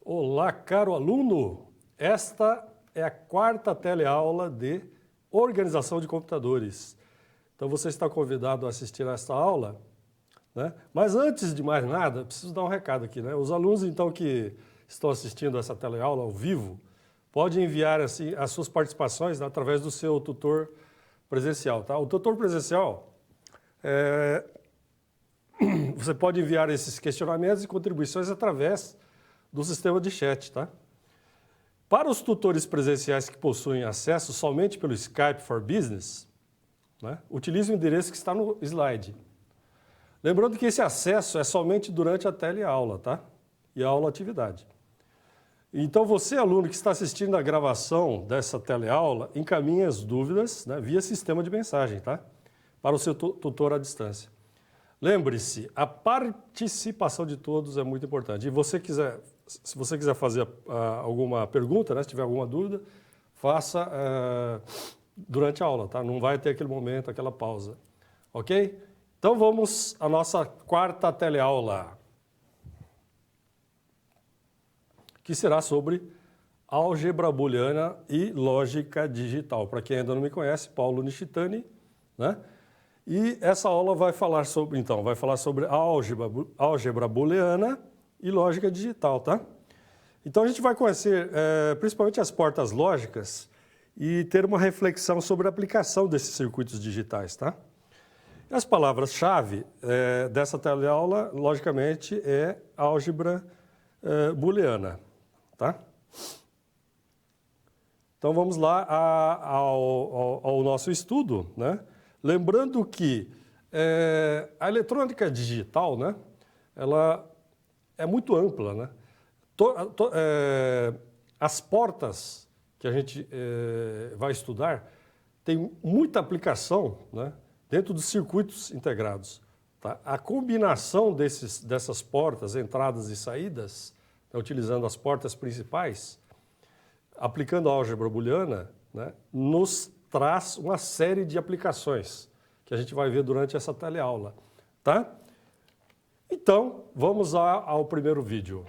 Olá, caro aluno! Esta é a quarta teleaula de organização de computadores. Então você está convidado a assistir a esta aula, né? Mas antes de mais nada, preciso dar um recado aqui, né? Os alunos então que estão assistindo essa teleaula ao vivo, podem enviar assim, as suas participações, né, através do seu tutor presencial, tá? O tutor presencial, você pode enviar esses questionamentos e contribuições através do sistema de chat, tá? Para os tutores presenciais que possuem acesso somente pelo Skype for Business, né, utilize o endereço que está no slide. Lembrando que esse acesso é somente durante a teleaula, tá? E a aula-atividade. Então você, aluno que está assistindo a gravação dessa teleaula, encaminhe as dúvidas, né, via sistema de mensagem, tá? Para o seu tutor à distância. Lembre-se, a participação de todos é muito importante. E se você quiser fazer alguma pergunta, né, se tiver alguma dúvida, faça durante a aula, tá? Não vai ter aquele momento, aquela pausa. Ok? Então vamos à nossa quarta teleaula, que será sobre álgebra booleana e lógica digital. Para quem ainda não me conhece, Paulo Nishitani, né? E essa aula vai falar sobre, álgebra booleana e lógica digital, tá? Então a gente vai conhecer principalmente as portas lógicas e ter uma reflexão sobre a aplicação desses circuitos digitais, tá? E as palavras-chave dessa teleaula, logicamente, é álgebra booleana, tá? Então vamos lá ao nosso estudo, né? Lembrando que a eletrônica digital, né, ela é muito ampla, né? As portas que a gente vai estudar têm muita aplicação, né, dentro dos circuitos integrados, tá? A combinação dessas portas, entradas e saídas, né, utilizando as portas principais, aplicando a álgebra booleana, né, nos traz uma série de aplicações que a gente vai ver durante essa teleaula, tá? Então, vamos ao primeiro vídeo.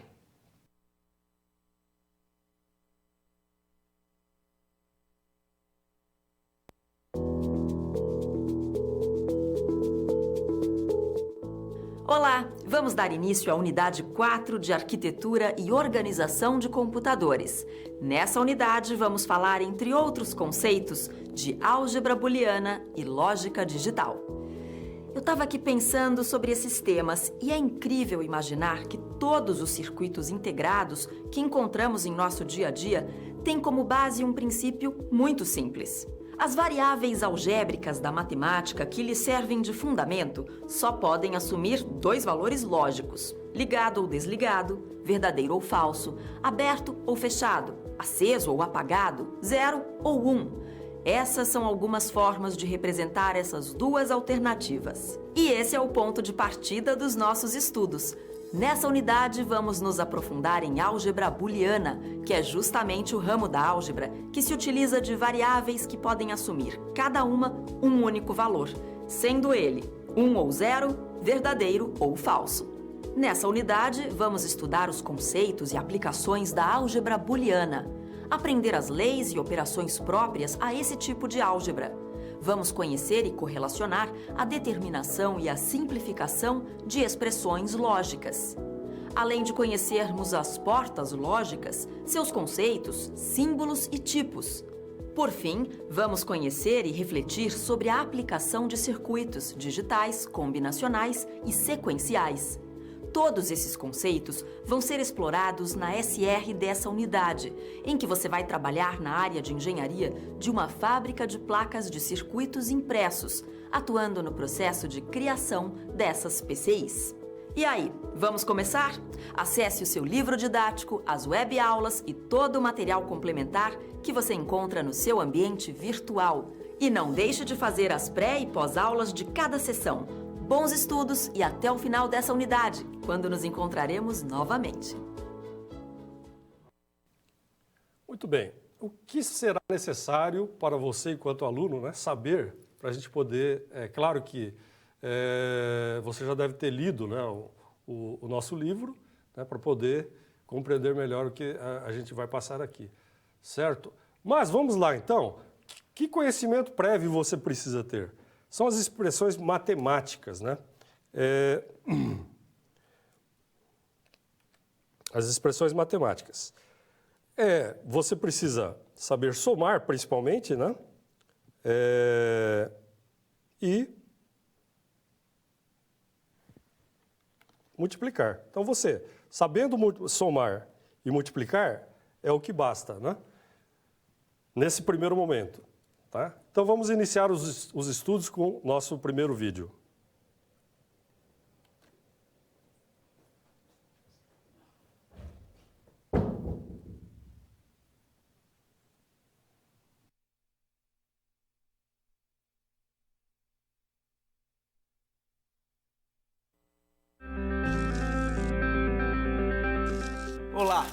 Olá, vamos dar início à unidade 4 de Arquitetura e Organização de Computadores. Nessa unidade, vamos falar, entre outros conceitos, de álgebra booleana e lógica digital. Eu estava aqui pensando sobre esses temas e é incrível imaginar que todos os circuitos integrados que encontramos em nosso dia a dia têm como base um princípio muito simples. As variáveis algébricas da matemática que lhes servem de fundamento só podem assumir dois valores lógicos: ligado ou desligado, verdadeiro ou falso, aberto ou fechado, aceso ou apagado, 0 ou 1. Essas são algumas formas de representar essas duas alternativas. E esse é o ponto de partida dos nossos estudos. Nessa unidade, vamos nos aprofundar em álgebra booleana, que é justamente o ramo da álgebra que se utiliza de variáveis que podem assumir, cada uma, um único valor, sendo ele 1 ou 0, verdadeiro ou falso. Nessa unidade, vamos estudar os conceitos e aplicações da álgebra booleana, aprender as leis e operações próprias a esse tipo de álgebra. Vamos conhecer e correlacionar a determinação e a simplificação de expressões lógicas. Além de conhecermos as portas lógicas, seus conceitos, símbolos e tipos. Por fim, vamos conhecer e refletir sobre a aplicação de circuitos digitais, combinacionais e sequenciais. Todos esses conceitos vão ser explorados na SR dessa unidade, em que você vai trabalhar na área de engenharia de uma fábrica de placas de circuitos impressos, atuando no processo de criação dessas PCIs. E aí, vamos começar? Acesse o seu livro didático, as web aulas e todo o material complementar que você encontra no seu ambiente virtual. E não deixe de fazer as pré- e pós-aulas de cada sessão. Bons estudos e até o final dessa unidade, quando nos encontraremos novamente. Muito bem. O que será necessário para você, enquanto aluno, né, saber, para a gente poder... É claro que você já deve ter lido, né, o nosso livro, né, para poder compreender melhor o que a gente vai passar aqui, certo? Mas vamos lá, então. Que conhecimento prévio você precisa ter? São as expressões matemáticas, né? As expressões matemáticas. Você precisa saber somar, principalmente, né? E multiplicar. Então, você, sabendo somar e multiplicar, é o que basta, né? Nesse primeiro momento, tá? Então, vamos iniciar os estudos com o nosso primeiro vídeo. Olá!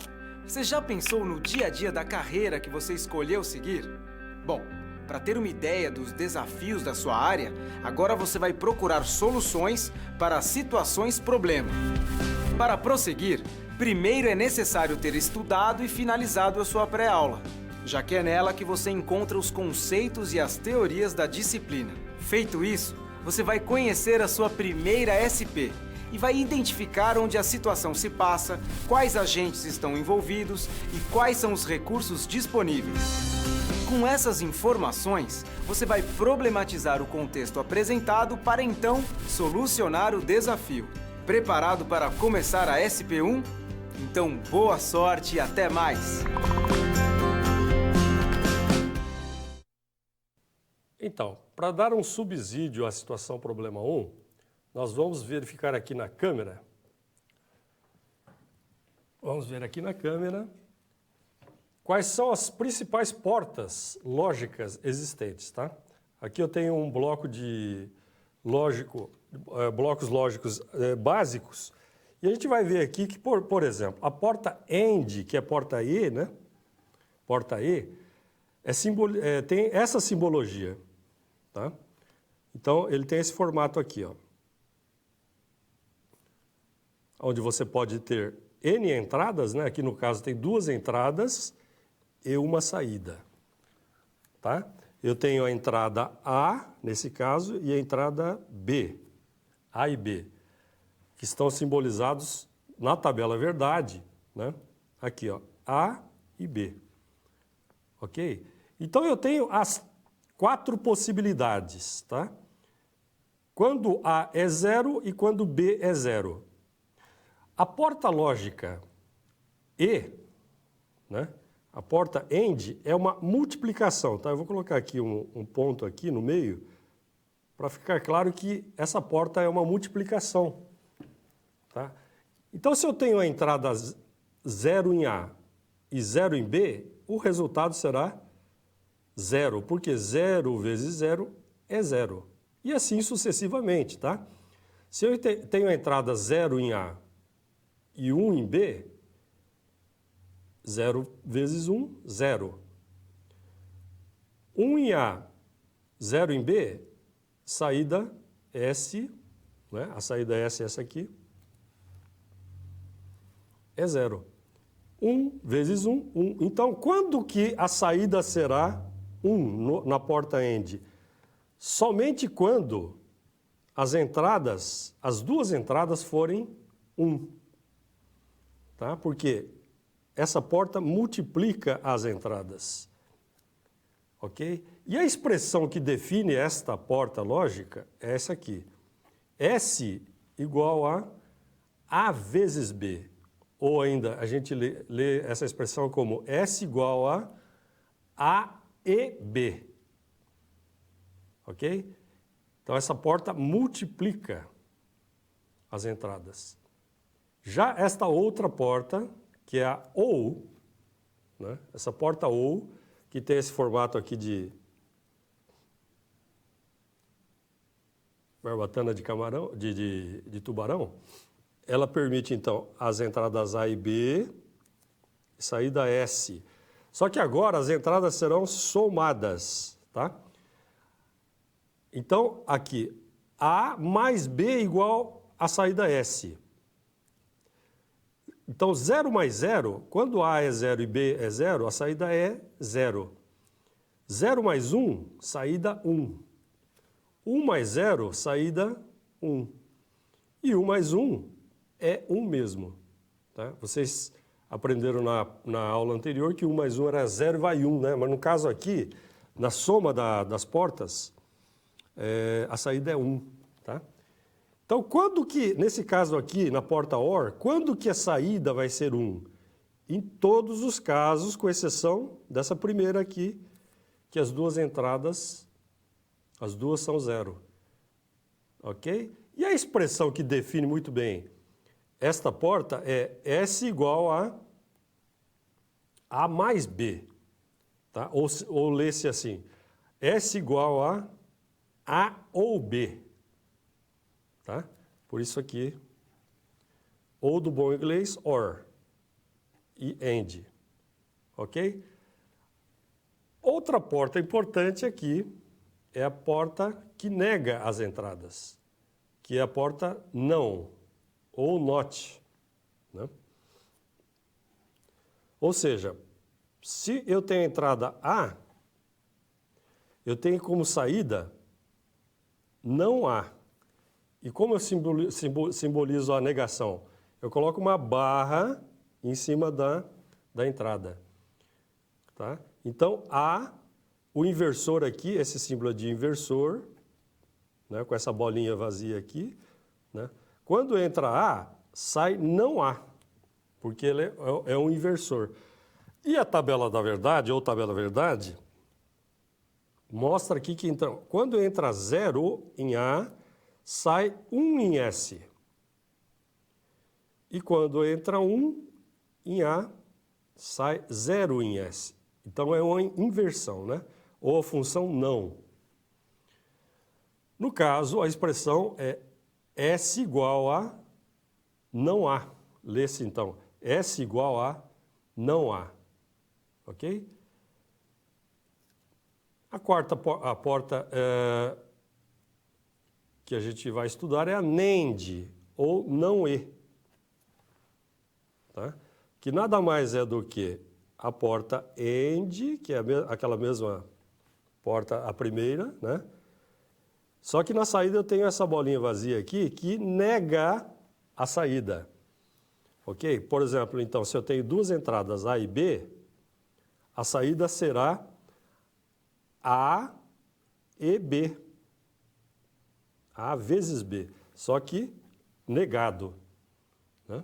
Você já pensou no dia a dia da carreira que você escolheu seguir? Bom, para ter uma ideia dos desafios da sua área, agora você vai procurar soluções para situações problema. Para prosseguir, primeiro é necessário ter estudado e finalizado a sua pré-aula, já que é nela que você encontra os conceitos e as teorias da disciplina. Feito isso, você vai conhecer a sua primeira SP, e vai identificar onde a situação se passa, quais agentes estão envolvidos e quais são os recursos disponíveis. Com essas informações, você vai problematizar o contexto apresentado para então solucionar o desafio. Preparado para começar a SP1? Então, boa sorte e até mais! Então, para dar um subsídio à situação problema 1, nós vamos verificar aqui na câmera. Vamos ver aqui na câmera quais são as principais portas lógicas existentes, tá? Aqui eu tenho um bloco de blocos lógicos básicos, e a gente vai ver aqui que, por exemplo, a porta AND, que é porta E, né? Porta E, tem essa simbologia, tá? Então, ele tem esse formato aqui, ó, onde você pode ter N entradas, né? Aqui no caso tem 2 entradas e uma saída, tá? Eu tenho a entrada A, nesse caso, e a entrada B, A e B, que estão simbolizados na tabela verdade, né? Aqui, ó, A e B, ok? Então, eu tenho as 4 possibilidades, tá? Quando A é 0 e quando B é 0. A porta lógica E, né? A porta AND é uma multiplicação, tá? Eu vou colocar aqui um ponto aqui no meio para ficar claro que essa porta é uma multiplicação, tá? Então, se eu tenho a entrada 0 em A e 0 em B, o resultado será 0, porque 0 vezes 0 é 0. E assim sucessivamente, tá? Se eu tenho a entrada 0 em A e 1 em B, 0 vezes 1, 0. 1 em A, 0 em B, saída S, né? A saída S é essa aqui, é 0. 1 vezes 1, 1. Então, quando que a saída será 1 na porta AND? Somente quando as 2 entradas forem 1. Tá? Porque essa porta multiplica as entradas, ok? E a expressão que define esta porta lógica é essa aqui. S igual a A vezes B. Ou ainda, a gente lê essa expressão como S igual a e B. Ok? Então, essa porta multiplica as entradas. Já esta outra porta, que é a OU, né? Essa porta OU, que tem esse formato aqui de barbatana de camarão, de tubarão, ela permite, então, as entradas A e B, saída S. Só que agora as entradas serão somadas, tá? Então, aqui, A mais B igual a saída S. Então, 0 mais 0, quando A é 0 e B é 0, a saída é 0. 0 mais 1, saída 1. 1 mais 0, saída 1. E 1 mais 1 é 1 mesmo. Tá? Vocês aprenderam na aula anterior que 1 mais 1 era 0 e vai 1, né? Mas no caso aqui, na soma das portas, a saída é 1. Tá? Então, quando que, nesse caso aqui, na porta OR, quando que a saída vai ser 1? Em todos os casos, com exceção dessa primeira aqui, que as duas entradas, as duas são 0. Ok? E a expressão que define muito bem esta porta é S igual a A mais B. Tá? Ou lê-se assim, S igual a ou B. Tá? Por isso aqui, ou do bom inglês, or e and. Ok? Outra porta importante aqui é a porta que nega as entradas, que é a porta não, ou not. Né? Ou seja, se eu tenho a entrada A, eu tenho como saída não A. E como eu simbolizo a negação? Eu coloco uma barra em cima da entrada. Tá? Então, A, o inversor aqui, esse símbolo de inversor, né, com essa bolinha vazia aqui, né? Quando entra A, sai não A, porque ele é um inversor. E a tabela da verdade, ou tabela verdade, mostra aqui que, então, quando entra 0 em A, sai 1 em S. E quando entra 1 em A, sai 0 em S. Então, é uma inversão, né? Ou a função não. No caso, a expressão é S igual a não A. Lê-se, então, S igual a não A. Ok? A porta que a gente vai estudar é a NAND, ou não E. Tá? Que nada mais é do que a porta AND, que é aquela mesma porta, a primeira, né? Só que na saída eu tenho essa bolinha vazia aqui que nega a saída. Ok? Por exemplo, então, se eu tenho duas entradas A e B, a saída será A e B. A vezes B. Só que negado. Né?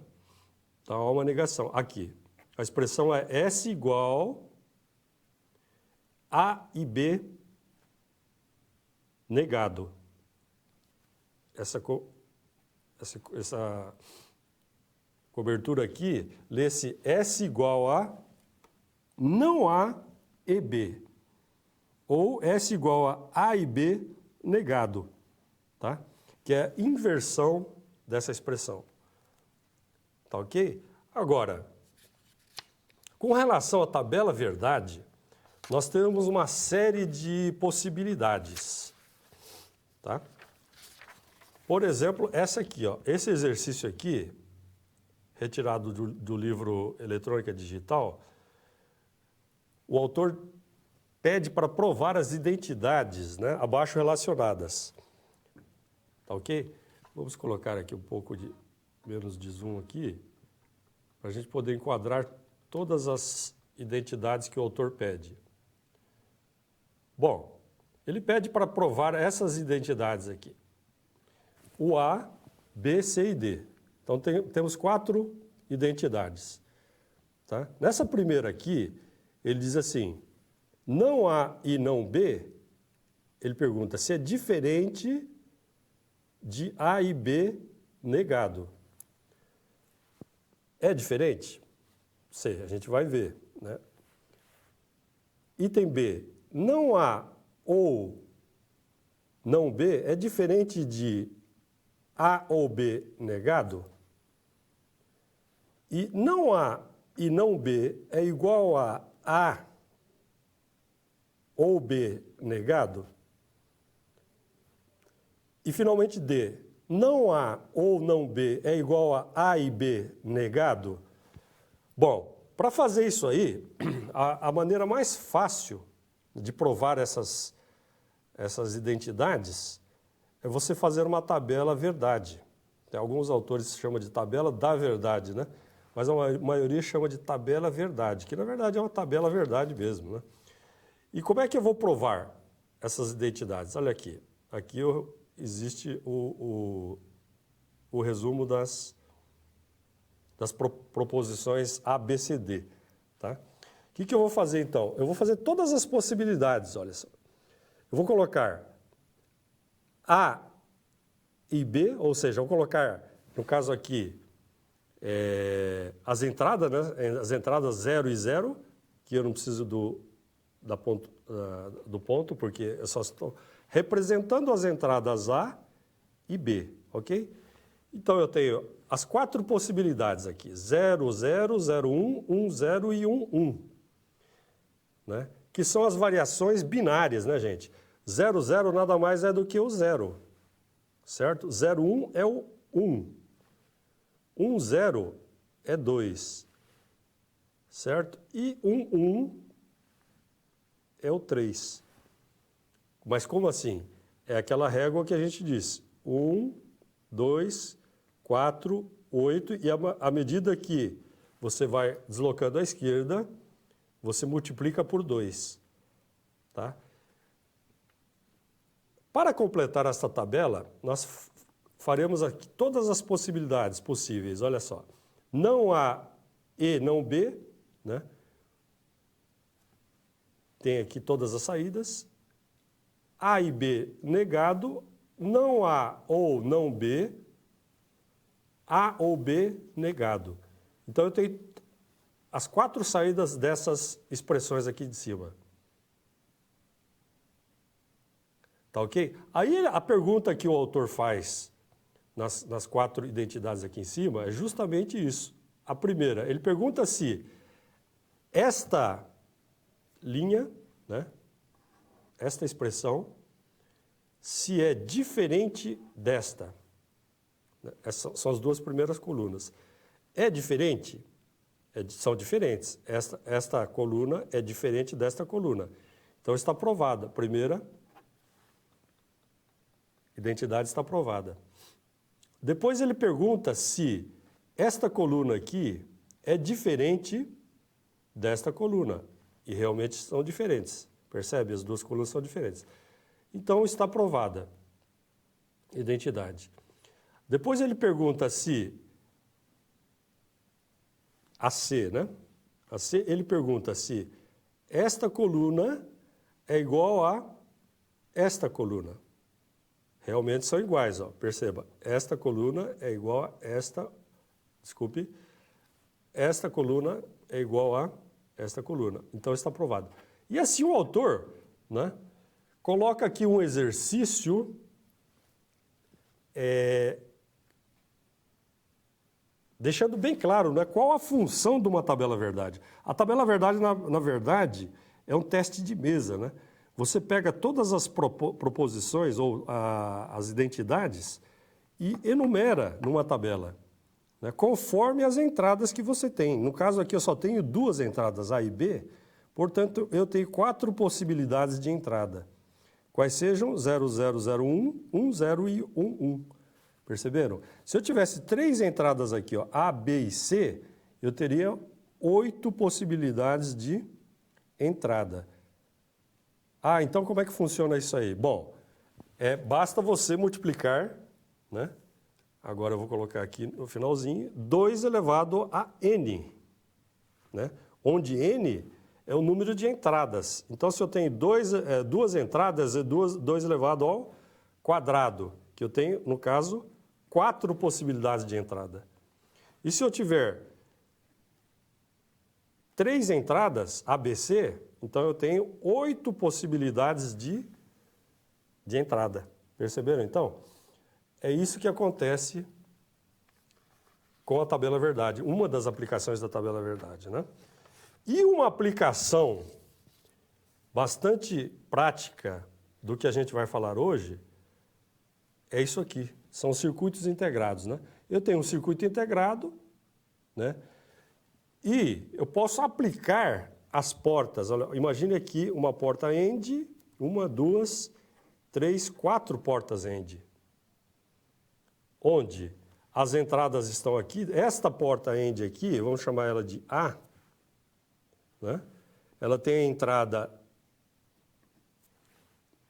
Então, há uma negação. Aqui, a expressão é S igual A e B negado. Essa cobertura aqui, lê-se S igual a não A e B. Ou S igual a e B negado. Tá? Que é a inversão dessa expressão. Tá ok? Agora, com relação à tabela verdade, nós temos uma série de possibilidades. Tá? Por exemplo, essa aqui, ó, esse exercício aqui, retirado do livro Eletrônica Digital, o autor pede para provar as identidades, né, abaixo relacionadas. Tá ok? Vamos colocar aqui um pouco de menos de zoom aqui, para a gente poder enquadrar todas as identidades que o autor pede. Bom, ele pede para provar essas identidades aqui. O A, B, C e D. Então, temos 4 identidades. Tá? Nessa primeira aqui, ele diz assim, não A e não B, ele pergunta se é diferente de A e B negado. É diferente? Sei, a gente vai ver. Né? Item B, não A ou não B é diferente de A ou B negado? E não A e não B é igual a A ou B negado? E, finalmente, D. Não A ou não B é igual a A e B negado? Bom, para fazer isso aí, a maneira mais fácil de provar essas identidades é você fazer uma tabela verdade. Tem alguns autores que chamam de tabela da verdade, né? Mas a maioria chama de tabela verdade, que na verdade é uma tabela verdade mesmo, né? E como é que eu vou provar essas identidades? Olha aqui. Aqui existe o resumo das proposições A, B, C, D. Tá? O que eu vou fazer então? Eu vou fazer todas as possibilidades, olha só. Eu vou colocar A e B, ou seja, eu vou colocar, no caso aqui, as entradas, né? As entradas 0 e 0, que eu não preciso do ponto, porque eu só estou representando as entradas A e B, ok? Então, eu tenho as 4 possibilidades aqui, 0, 0, 0, 1, 1, 0 e 1, 1, né? Que são as variações binárias, né, gente? 0, 0 nada mais é do que o 0, certo? 0, 1 é o 1, 1, 0 é 2, certo? E 1, 1 é o 3. Mas como assim? É aquela régua que a gente disse. 1, 2, 4, 8. E à medida que você vai deslocando à esquerda, você multiplica por 2. Tá? Para completar esta tabela, nós faremos aqui todas as possibilidades possíveis. Olha só. Não há E, não B, né? Tem aqui todas as saídas. A e B negado, não A ou não B, A ou B negado. Então, eu tenho as 4 saídas dessas expressões aqui de cima. Tá ok? Aí, a pergunta que o autor faz nas 4 identidades aqui em cima é justamente isso. A primeira, ele pergunta se esta linha, né, esta expressão, se é diferente desta. Essas são as 2 primeiras colunas. É diferente? São diferentes. Esta coluna é diferente desta coluna. Então, está provada. A primeira identidade está provada. Depois ele pergunta se esta coluna aqui é diferente desta coluna. E realmente são diferentes. Percebe? As 2 colunas são diferentes. Então, está provada identidade. Depois ele pergunta se a C, né? A C, ele pergunta se esta coluna é igual a esta coluna. Realmente são iguais, ó. Perceba. Esta coluna é igual a esta... Desculpe. Esta coluna é igual a esta coluna. Então, está provado. E assim o autor, né, coloca aqui um exercício deixando bem claro, né, qual a função de uma tabela verdade. A tabela verdade, na verdade, é um teste de mesa. Né? Você pega todas as proposições ou as identidades e enumera numa tabela, né, conforme as entradas que você tem. No caso aqui eu só tenho 2 entradas, A e B, portanto eu tenho 4 possibilidades de entrada. Quais sejam 0, 0, 0, 1, 1, 0 e 1, 1. Perceberam? Se eu tivesse 3 entradas aqui, ó, A, B e C, eu teria 8 possibilidades de entrada. Ah, então como é que funciona isso aí? Bom, basta você multiplicar, né? Agora eu vou colocar aqui no finalzinho, 2 elevado a n, né? Onde n é o número de entradas. Então, se eu tenho 2 entradas, é 2 elevado ao quadrado, que eu tenho, no caso, 4 possibilidades de entrada. E se eu tiver 3 entradas, ABC, então eu tenho 8 possibilidades de entrada. Perceberam, então? É isso que acontece com a tabela verdade, uma das aplicações da tabela verdade, né? E uma aplicação bastante prática do que a gente vai falar hoje é isso aqui, são circuitos integrados, né? Eu tenho um circuito integrado, né? E eu posso aplicar as portas. Olha, imagine aqui uma porta AND, 1, 2, 3, 4 portas AND. Onde as entradas estão aqui. Esta porta AND aqui, vamos chamar ela de A, né? Ela tem a entrada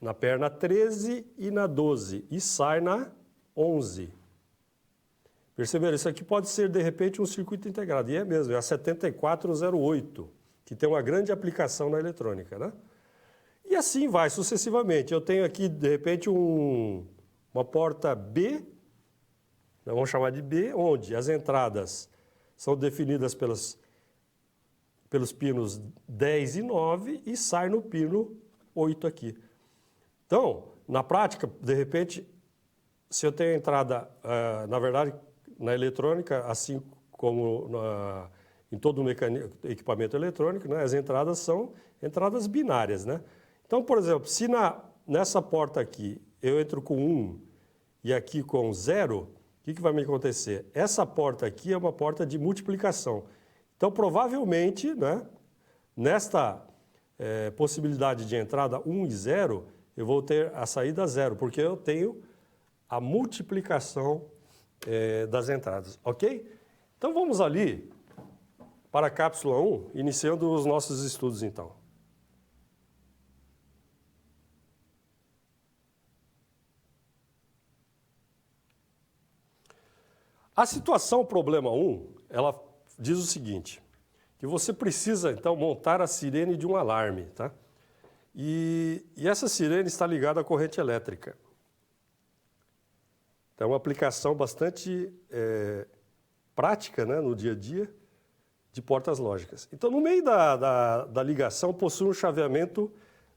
na perna 13 e na 12 e sai na 11. Perceberam? Isso aqui pode ser, de repente, um circuito integrado. E é mesmo, é a 7408, que tem uma grande aplicação na eletrônica, né? E assim vai sucessivamente. Eu tenho aqui, de repente, uma porta B, vamos chamar de B, onde as entradas são definidas pelos pinos 10 e 9 e sai no pino 8 aqui. Então, na prática, de repente, se eu tenho entrada, na verdade, na eletrônica, assim como em todo equipamento eletrônico, né, as entradas são entradas binárias, né? Então, por exemplo, se nessa porta aqui eu entro com 1 e aqui com 0, o que vai me acontecer? Essa porta aqui é uma porta de multiplicação. Então, provavelmente, né, nesta possibilidade de entrada 1 e 0, eu vou ter a saída 0, porque eu tenho a multiplicação das entradas, ok? Então, vamos ali para a cápsula 1, iniciando os nossos estudos, então. A situação problema 1, ela diz o seguinte, que você precisa, então, montar a sirene de um alarme, tá? E essa sirene está ligada à corrente elétrica. Então, é uma aplicação bastante prática, né, no dia a dia de portas lógicas. Então, no meio da ligação, possui um chaveamento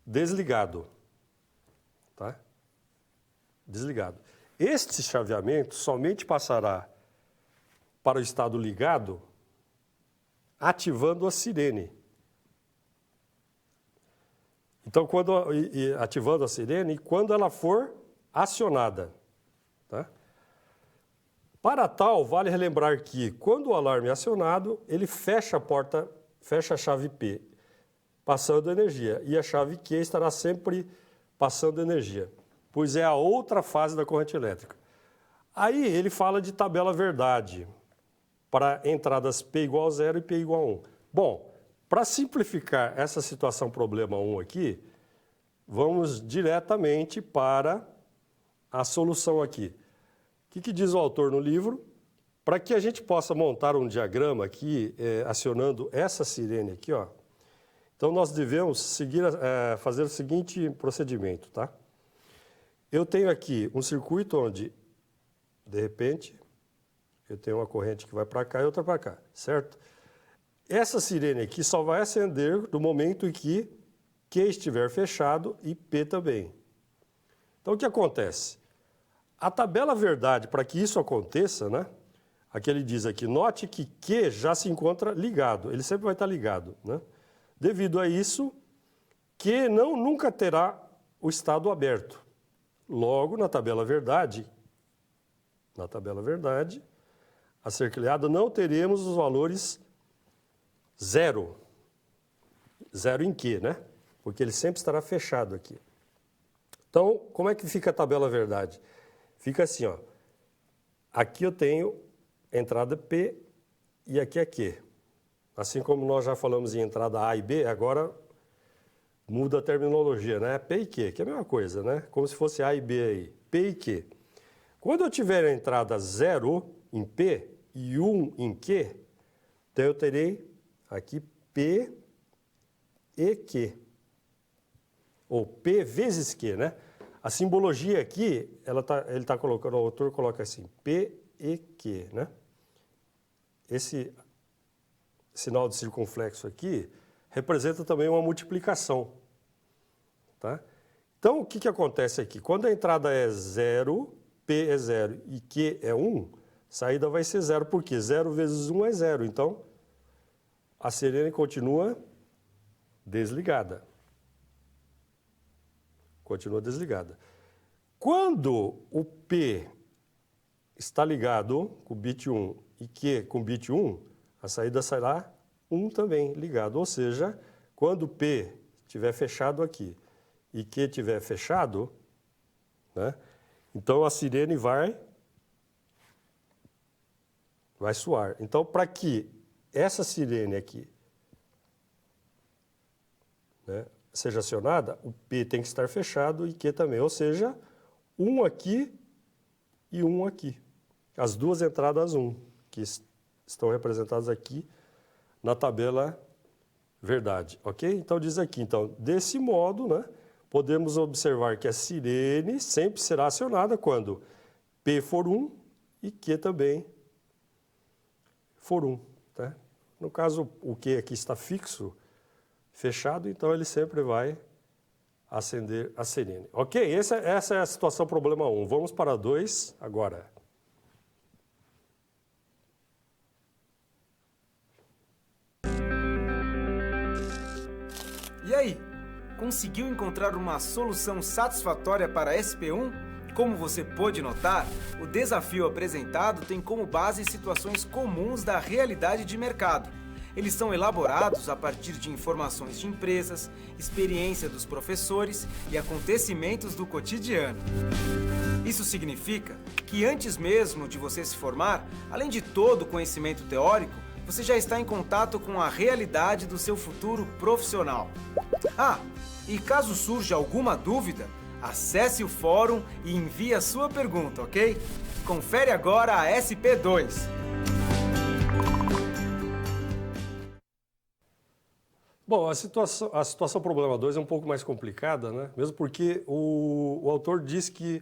desligado, tá? Desligado. Este chaveamento somente passará para o estado ligado ativando a sirene. Então, ativando a sirene, quando ela for acionada. Tá? Para tal, vale relembrar que, quando o alarme é acionado, ele fecha a porta, fecha a chave P, passando energia, e a chave Q estará sempre passando energia, pois é a outra fase da corrente elétrica. Aí ele fala de tabela verdade, para entradas P igual a 0 e P igual a 1. Bom, para simplificar essa situação problema 1 aqui, vamos diretamente para a solução aqui. O que diz o autor no livro? Para que a gente possa montar um diagrama aqui, acionando essa sirene aqui, ó. Então, nós devemos fazer o seguinte procedimento, tá? Eu tenho aqui um circuito onde, de repente, eu tenho uma corrente que vai para cá e outra para cá, certo? Essa sirene aqui só vai acender no momento em que Q estiver fechado e P também. Então, o que acontece? A tabela verdade, para que isso aconteça, né? Aqui ele diz aqui, note que Q já se encontra ligado, ele sempre vai estar ligado, né? Devido a isso, Q nunca terá o estado aberto. Logo, na tabela verdade, a ser criada, não teremos os valores 0. 0 em Q, né? Porque ele sempre estará fechado aqui. Então, como é que fica a tabela verdade? Fica assim, ó. Aqui eu tenho entrada P e aqui é Q. Assim como nós já falamos em entrada A e B, agora muda a terminologia, né? P e Q, que é a mesma coisa, né? Como se fosse A e B aí. P e Q. Quando eu tiver a entrada 0 em P e 1 em Q, então eu terei aqui P e Q. Ou P vezes Q, né? A simbologia aqui, ele tá colocando, o autor coloca assim, P e Q, né? Esse sinal de circunflexo aqui representa também uma multiplicação, tá? Então, o que acontece aqui? Quando a entrada é 0, P é 0 e Q é 1, saída vai ser 0, porque 0 vezes 1 é 0. Então, a sirene continua desligada. Continua desligada. Quando o P está ligado com o bit 1 e Q com o bit 1, a saída será 1 também ligado. Ou seja, quando P estiver fechado aqui e Q estiver fechado, né, então a sirene vai soar. Então, para que essa sirene aqui, né, seja acionada, o P tem que estar fechado e Q também. Ou seja, 1 aqui e 1 aqui. As duas entradas 1, que estão representadas aqui na tabela verdade, ok? Então, diz aqui, então, desse modo, né, podemos observar que a sirene sempre será acionada quando P for 1 e Q também for 1. Tá? No caso, o Q aqui está fixo, fechado, então ele sempre vai acender a sirene. Ok? Essa é a situação problema 1. Vamos para 2 agora. E aí, conseguiu encontrar uma solução satisfatória para SP1? Como você pôde notar, o desafio apresentado tem como base situações comuns da realidade de mercado. Eles são elaborados a partir de informações de empresas, experiência dos professores e acontecimentos do cotidiano. Isso significa que antes mesmo de você se formar, além de todo o conhecimento teórico, você já está em contato com a realidade do seu futuro profissional. Ah, e caso surja alguma dúvida, acesse o fórum e envie a sua pergunta, ok? Confere agora a SP2. Bom, a situação problema 2 é um pouco mais complicada, né? Mesmo porque o autor diz que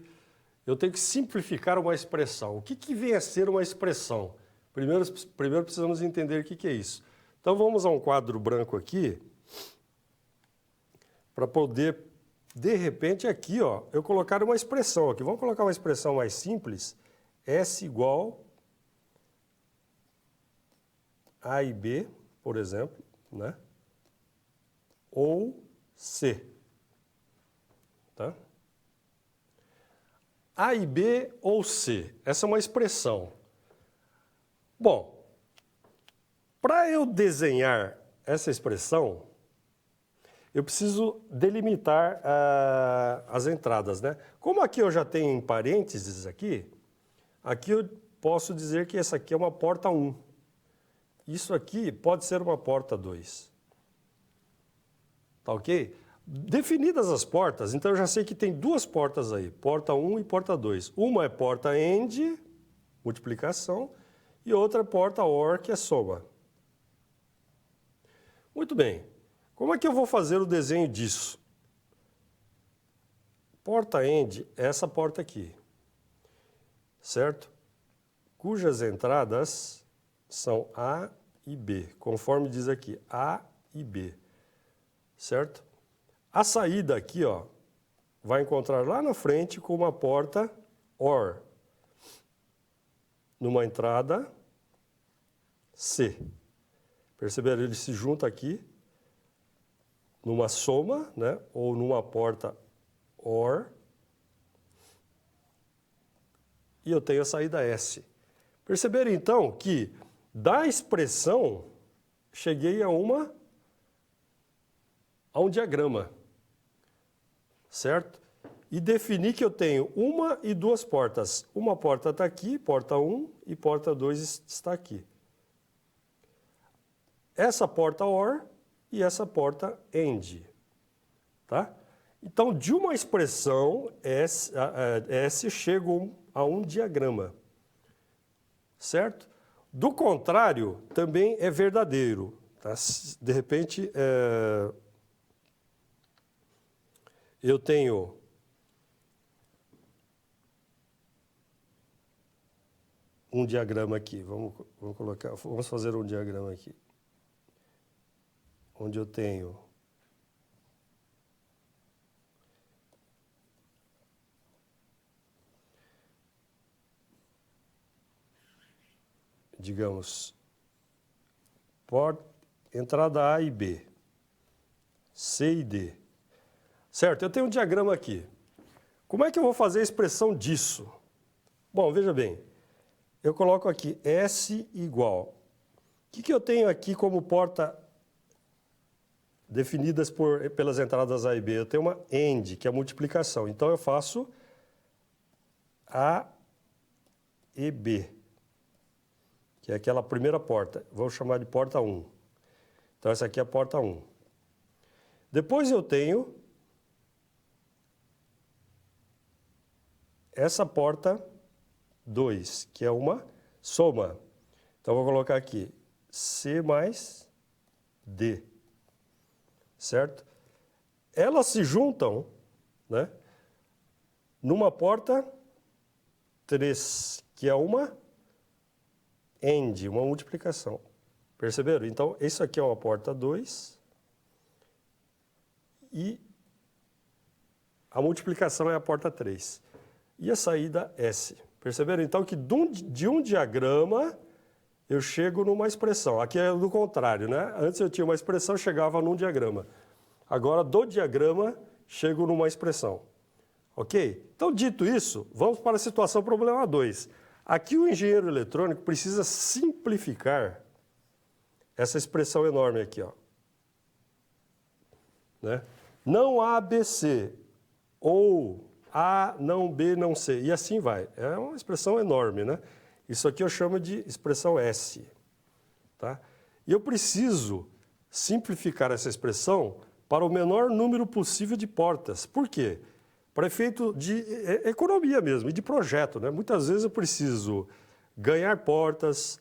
eu tenho que simplificar uma expressão. O que vem a ser uma expressão? Primeiro precisamos entender o que é isso. Então vamos a um quadro branco aqui, para poder, de repente, aqui, ó, eu colocar uma expressão aqui. Vamos colocar uma expressão mais simples. S igual A e B, por exemplo, né? Ou C. Tá? A e B ou C. Essa é uma expressão. Bom, para eu desenhar essa expressão, eu preciso delimitar as entradas, né? Como aqui eu já tenho em parênteses aqui eu posso dizer que essa aqui é uma porta 1. Isso aqui pode ser uma porta 2. Tá ok? Definidas as portas, então eu já sei que tem duas portas aí, porta 1 e porta 2. Uma é porta AND, multiplicação, e outra é porta OR, que é soma. Muito bem. Como é que eu vou fazer o desenho disso? Porta AND é essa porta aqui, certo? Cujas entradas são A e B, conforme diz aqui, A e B, certo? A saída aqui, ó, vai encontrar lá na frente com uma porta OR, numa entrada C. Perceberam? Ele se junta aqui numa soma, né, ou numa porta OR, e eu tenho a saída S. Perceberam, então, que da expressão cheguei a um diagrama, certo? E defini que eu tenho uma e duas portas. Uma porta está aqui, porta 1, e porta 2 está aqui. Essa porta OR e essa porta AND, tá? Então, de uma expressão S chego a um diagrama, certo? Do contrário, também é verdadeiro, tá? De repente, eu tenho um diagrama aqui, vamos fazer um diagrama aqui, onde eu tenho digamos, entrada A e B, C e D. Certo? Eu tenho um diagrama aqui. Como é que eu vou fazer a expressão disso? Bom, veja bem. Eu coloco aqui S igual que eu tenho aqui como porta definidas pelas entradas A e B? Eu tenho uma AND, que é a multiplicação. Então, eu faço A e B, que é aquela primeira porta. Vou chamar de porta 1. Então, essa aqui é a porta 1. Depois eu tenho essa porta 2, que é uma soma. Então, vou colocar aqui C mais D, certo? Elas se juntam, né, numa porta 3, que é uma AND, uma multiplicação. Perceberam? Então, isso aqui é uma porta 2 e a multiplicação é a porta 3. E a saída S. Perceberam? Então, que de um diagrama eu chego numa expressão. Aqui é do contrário, né? Antes eu tinha uma expressão, chegava num diagrama. Agora, do diagrama, chego numa expressão. Ok? Então, dito isso, vamos para a situação problema 2. Aqui o engenheiro eletrônico precisa simplificar essa expressão enorme aqui, ó. Né? Não A, B, C, ou A, não B, não C, e assim vai. É uma expressão enorme, né? Isso aqui eu chamo de expressão S. Tá? E eu preciso simplificar essa expressão para o menor número possível de portas. Por quê? Para efeito de economia mesmo, e de projeto, né? Muitas vezes eu preciso ganhar portas,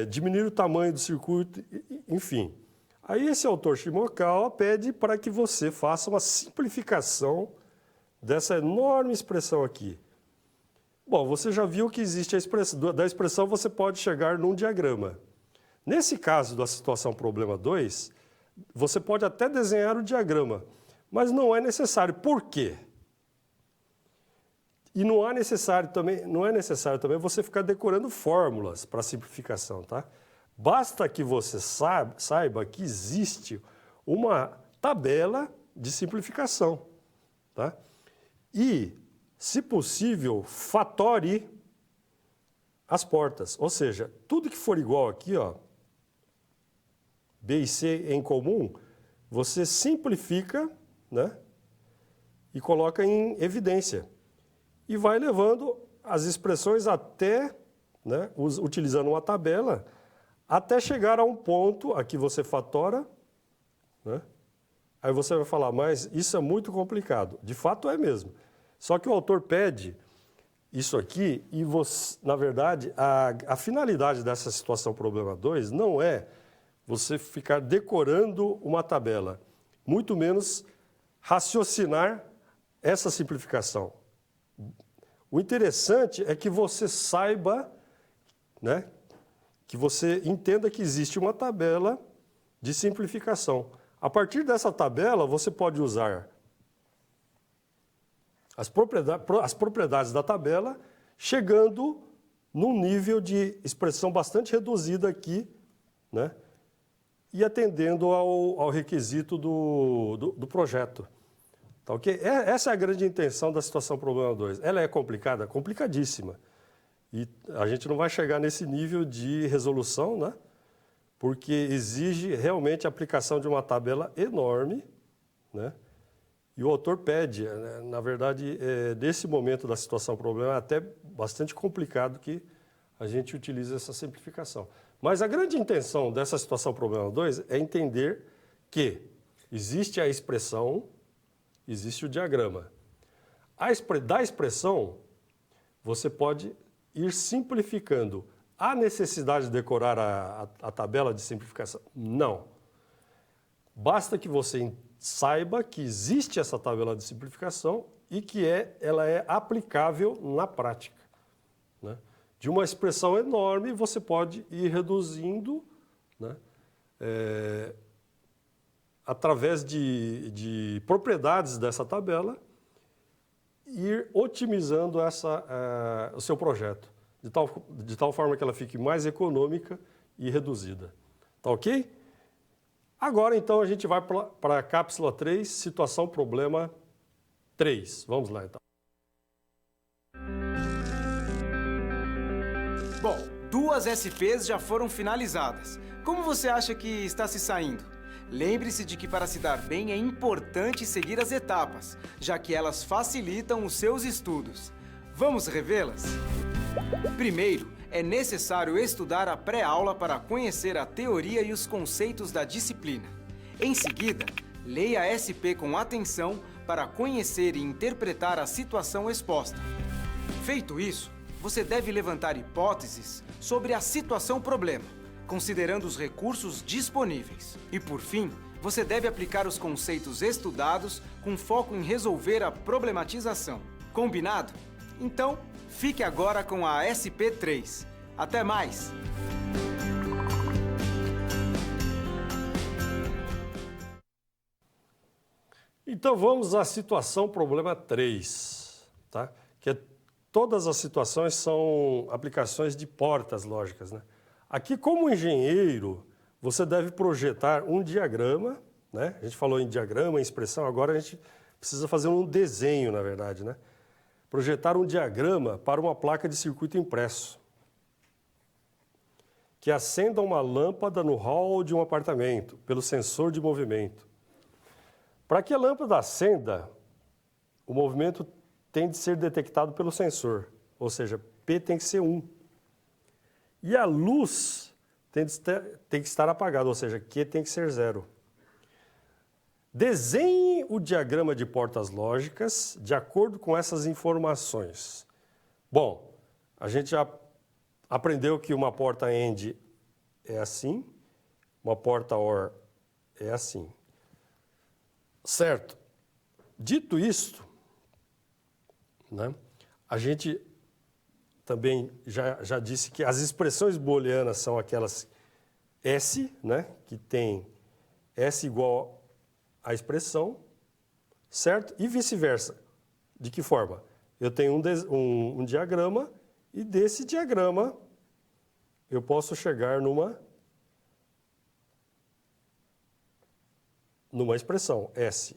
diminuir o tamanho do circuito, enfim. Aí esse autor Shimokawa pede para que você faça uma simplificação dessa enorme expressão aqui. Bom, você já viu que existe da expressão você pode chegar num diagrama. Nesse caso da situação problema 2, você pode até desenhar o diagrama, mas não é necessário. Por quê? E não é necessário também você ficar decorando fórmulas para simplificação, tá? Basta que você saiba que existe uma tabela de simplificação, tá? E, se possível, fatore as portas. Ou seja, tudo que for igual aqui, ó, B e C em comum, você simplifica, né, e coloca em evidência. E vai levando as expressões até, né, utilizando uma tabela, até chegar a um ponto, aqui você fatora, né? Aí você vai falar, mas isso é muito complicado. De fato é mesmo. Só que o autor pede isso aqui e, você, na verdade, a finalidade dessa situação problema 2 não é você ficar decorando uma tabela, muito menos raciocinar essa simplificação. O interessante é que você saiba, né, que você entenda que existe uma tabela de simplificação. A partir dessa tabela, você pode usar as propriedades da tabela, chegando num nível de expressão bastante reduzida aqui, né, e atendendo ao requisito do projeto. Tá, okay? Essa é a grande intenção da situação problema 2. Ela é complicada? Complicadíssima. E a gente não vai chegar nesse nível de resolução, né? Porque exige realmente a aplicação de uma tabela enorme, né? E o autor pede, né? Na verdade, nesse momento da situação problema, é até bastante complicado que a gente utilize essa simplificação. Mas a grande intenção dessa situação problema 2 é entender que existe a expressão, existe o diagrama. Da expressão, você pode ir simplificando. Há necessidade de decorar a tabela de simplificação? Não. Basta que você saiba que existe essa tabela de simplificação e que ela é aplicável na prática, né? De uma expressão enorme, você pode ir reduzindo, né, através de propriedades dessa tabela, ir otimizando o seu projeto, de tal forma que ela fique mais econômica e reduzida. Tá ok? Agora, então, a gente vai para a cápsula 3, situação problema 3. Vamos lá, então. Bom, 2 2 SPs já foram finalizadas. Como você acha que está se saindo? Lembre-se de que para se dar bem é importante seguir as etapas, já que elas facilitam os seus estudos. Vamos revê-las? Primeiro, é necessário estudar a pré-aula para conhecer a teoria e os conceitos da disciplina. Em seguida, leia a SP com atenção para conhecer e interpretar a situação exposta. Feito isso, você deve levantar hipóteses sobre a situação-problema, considerando os recursos disponíveis. E, por fim, você deve aplicar os conceitos estudados com foco em resolver a problematização. Combinado? Então, fique agora com a SP3. Até mais! Então vamos à situação problema 3, tá? Que todas as situações são aplicações de portas lógicas, né? Aqui, como engenheiro, você deve projetar um diagrama, né? A gente falou em diagrama, em expressão, agora a gente precisa fazer um desenho, na verdade, né? Projetar um diagrama para uma placa de circuito impresso que acenda uma lâmpada no hall de um apartamento pelo sensor de movimento. Para que a lâmpada acenda, o movimento tem de ser detectado pelo sensor, ou seja, P tem que ser 1. E a luz tem que estar apagada, ou seja, Q tem que ser 0. Desenhe o diagrama de portas lógicas de acordo com essas informações. Bom, a gente já aprendeu que uma porta AND é assim, uma porta OR é assim. Certo. Dito isto, né, a gente também já disse que as expressões booleanas são aquelas S, né, que tem S igual à expressão, certo? E vice-versa. De que forma? Eu tenho um diagrama e desse diagrama eu posso chegar numa expressão, S.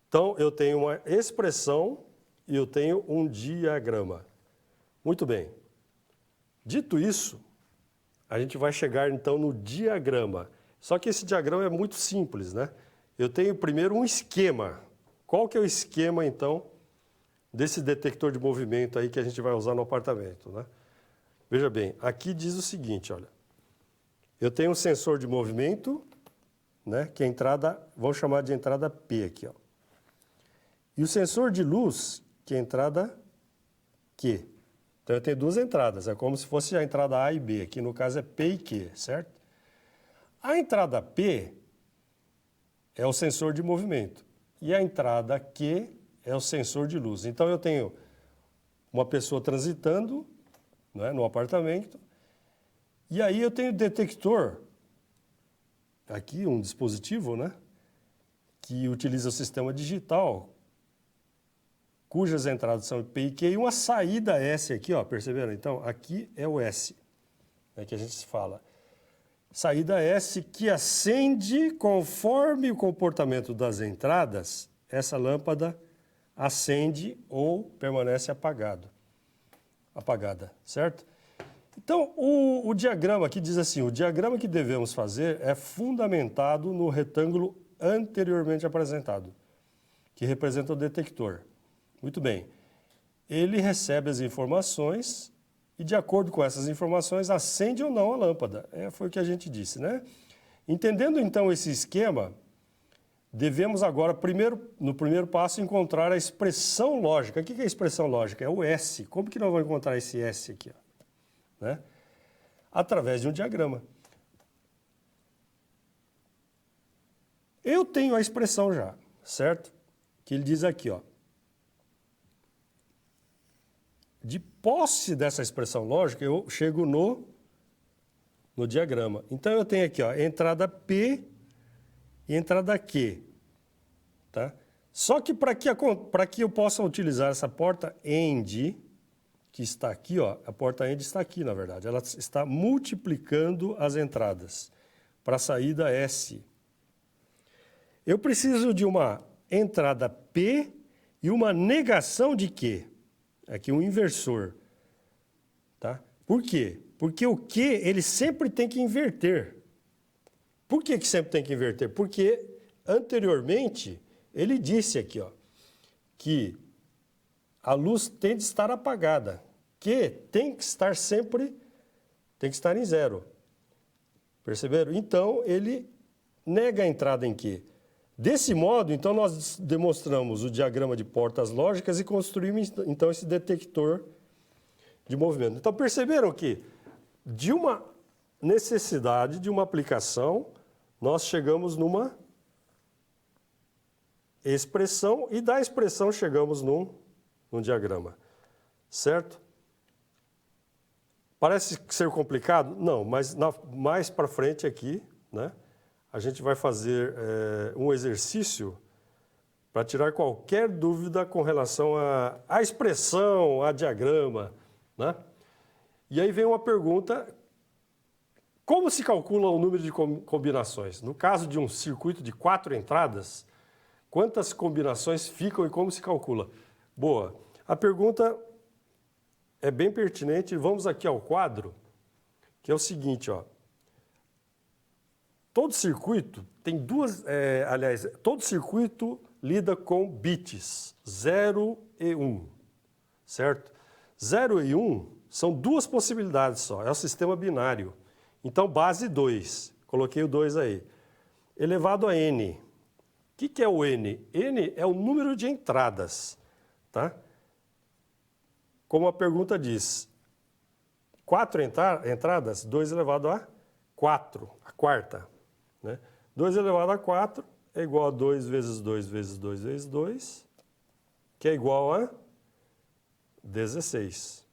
Então, eu tenho uma expressão e eu tenho um diagrama. Muito bem. Dito isso, a gente vai chegar, então, no diagrama. Só que esse diagrama é muito simples, né? Eu tenho primeiro um esquema. Qual que é o esquema, então, desse detector de movimento aí que a gente vai usar no apartamento, né? Veja bem, aqui diz o seguinte, olha. Eu tenho um sensor de movimento, né, que é a entrada, vamos chamar de entrada P aqui, ó. E o sensor de luz, que é a entrada Q. Então eu tenho duas entradas, é como se fosse a entrada A e B, aqui no caso é P e Q, certo? A entrada P é o sensor de movimento e a entrada Q é o sensor de luz. Então eu tenho uma pessoa transitando, né, no apartamento e aí eu tenho detector, aqui um dispositivo, né, que utiliza o sistema digital, cujas entradas são P e Q, e uma saída S aqui, ó, perceberam? Então, aqui é o S, né, que a gente fala. Saída S que acende conforme o comportamento das entradas, essa lâmpada acende ou permanece apagada, certo? Então, o diagrama aqui diz assim, o diagrama que devemos fazer é fundamentado no retângulo anteriormente apresentado, que representa o detector. Muito bem. Ele recebe as informações e, de acordo com essas informações, acende ou não a lâmpada. Foi o que a gente disse, né? Entendendo, então, esse esquema, devemos agora, no primeiro passo, encontrar a expressão lógica. O que é a expressão lógica? É o S. Como que nós vamos encontrar esse S aqui, ó? Né? Através de um diagrama. Eu tenho a expressão já, certo? Que ele diz aqui, ó. De posse dessa expressão lógica, eu chego no diagrama. Então, eu tenho aqui, ó, entrada P e entrada Q. Tá? Só que para que eu possa utilizar essa porta AND, que está aqui, ó, a porta AND está aqui, na verdade. Ela está multiplicando as entradas para a saída S. Eu preciso de uma entrada P e uma negação de Q. Aqui um inversor. Tá? Por quê? Porque o Q, ele sempre tem que inverter. Por que sempre tem que inverter? Porque anteriormente, ele disse aqui, ó, que a luz tem de estar apagada. Q tem que estar sempre, tem que estar em zero. Perceberam? Então, ele nega a entrada em Q. Desse modo, então, nós demonstramos o diagrama de portas lógicas e construímos, então, esse detector de movimento. Então, perceberam que de uma necessidade, de uma aplicação, nós chegamos numa expressão e da expressão chegamos num diagrama. Certo? Parece ser complicado? Não, mas mais para frente aqui, né, a gente vai fazer um exercício para tirar qualquer dúvida com relação à expressão, a diagrama, né? E aí vem uma pergunta: como se calcula o número de combinações? No caso de um circuito de 4 entradas, quantas combinações ficam e como se calcula? Boa. A pergunta é bem pertinente. Vamos aqui ao quadro, que é o seguinte, ó. Todo circuito tem todo circuito lida com bits, 0 e 1, certo? 0 e 1 são duas possibilidades só, é o sistema binário. Então, base 2, coloquei o 2 aí, elevado a n. O que é o n? N é o número de entradas, tá? Como a pergunta diz, 4 entradas, 2 elevado a 4, a quarta. Né? 2 elevado a 4 é igual a 2 vezes 2 vezes 2 vezes 2, que é igual a 16.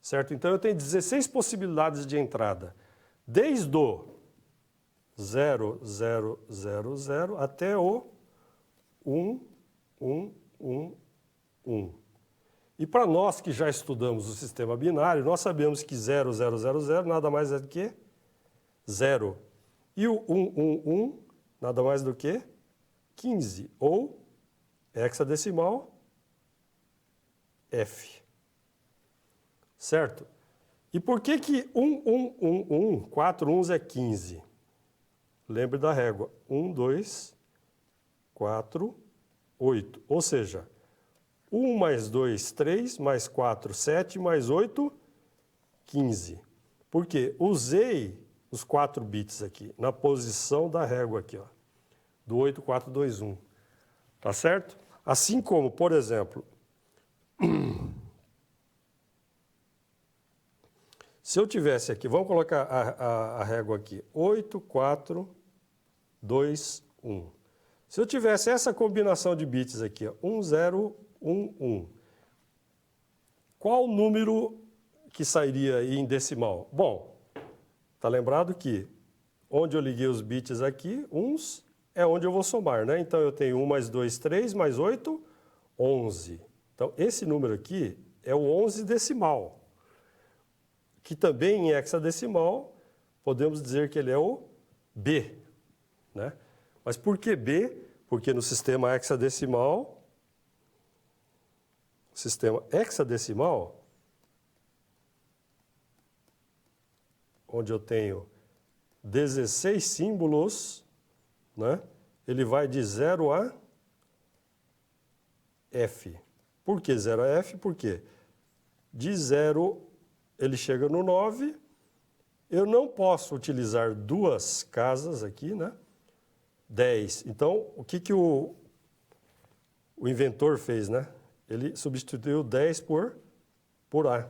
Certo? Então, eu tenho 16 possibilidades de entrada, desde o 0, 0, 0, 0 até o 1, 1, 1, 1. E para nós que já estudamos o sistema binário, nós sabemos que 0, 0, 0, 0 nada mais é do que 0. E o 1, 1, 1 nada mais do que 15, ou hexadecimal F. Certo? E por que 1, 1, 1, 1, 4 uns é 15? Lembre da régua. 1, 2, 4, 8. Ou seja, 1 mais 2, 3, mais 4, 7, mais 8, 15. Por quê? Usei os 4 bits aqui, na posição da régua aqui, ó, do 8, 4, 2, 1. Tá certo? Assim como, por exemplo, se eu tivesse aqui, vamos colocar a régua aqui, 8, 4, 2, 1. Se eu tivesse essa combinação de bits aqui, ó, 1, 0, 1, 1, qual o número que sairia aí em decimal? Bom, tá lembrado que onde eu liguei os bits aqui, uns, é onde eu vou somar, né? Então, eu tenho 1 mais 2, 3, mais 8, 11. Então, esse número aqui é o 11 decimal, que também em hexadecimal, podemos dizer que ele é o B, né? Mas por que B? Porque no sistema hexadecimal, onde eu tenho 16 símbolos, né? Ele vai de 0 a F. Por que 0 a F? Porque de 0 ele chega no 9, eu não posso utilizar duas casas aqui, né? 10. Então, o que o inventor fez, né? Ele substituiu 10 por A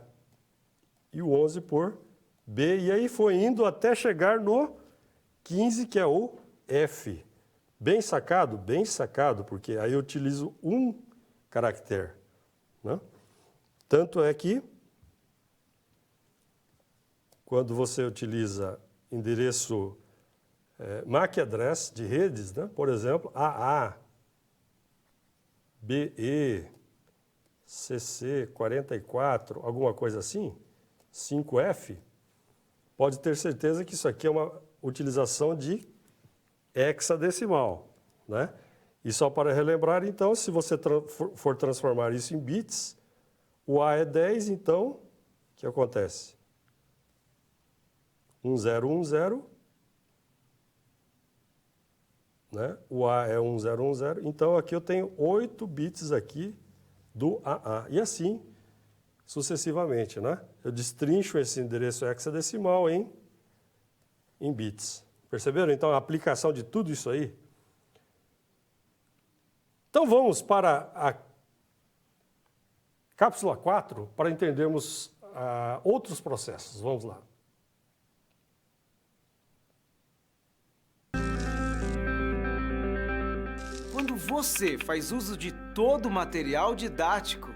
e o 11 por B, e aí foi indo até chegar no 15, que é o F. Bem sacado, porque aí eu utilizo um caractere, né? Tanto é que, quando você utiliza endereço MAC address de redes, né? Por exemplo, AA, BE, CC 44, alguma coisa assim, 5F, pode ter certeza que isso aqui é uma utilização de hexadecimal, né? E só para relembrar, então, se você for transformar isso em bits, o A é 10, então, o que acontece? 1010, né? O A é 1010, então aqui eu tenho 8 bits aqui do AA, e assim sucessivamente, né? Eu destrincho esse endereço hexadecimal em bits. Perceberam? Então, a aplicação de tudo isso aí. Então, vamos para a cápsula 4 para entendermos outros processos. Vamos lá. Quando você faz uso de todo o material didático,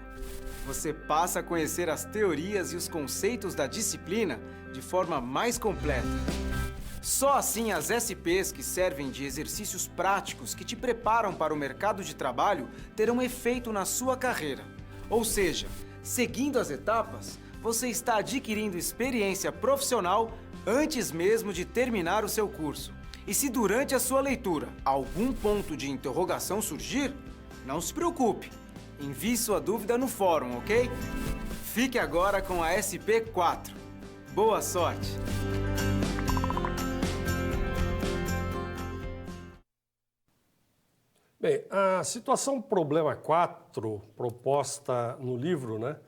você passa a conhecer as teorias e os conceitos da disciplina de forma mais completa. Só assim as SPs que servem de exercícios práticos que te preparam para o mercado de trabalho terão efeito na sua carreira. Ou seja, seguindo as etapas, você está adquirindo experiência profissional antes mesmo de terminar o seu curso. E se durante a sua leitura algum ponto de interrogação surgir, não se preocupe. Envie sua dúvida no fórum, ok? Fique agora com a SP4. Boa sorte! Bem, a situação problema 4, proposta no livro, né,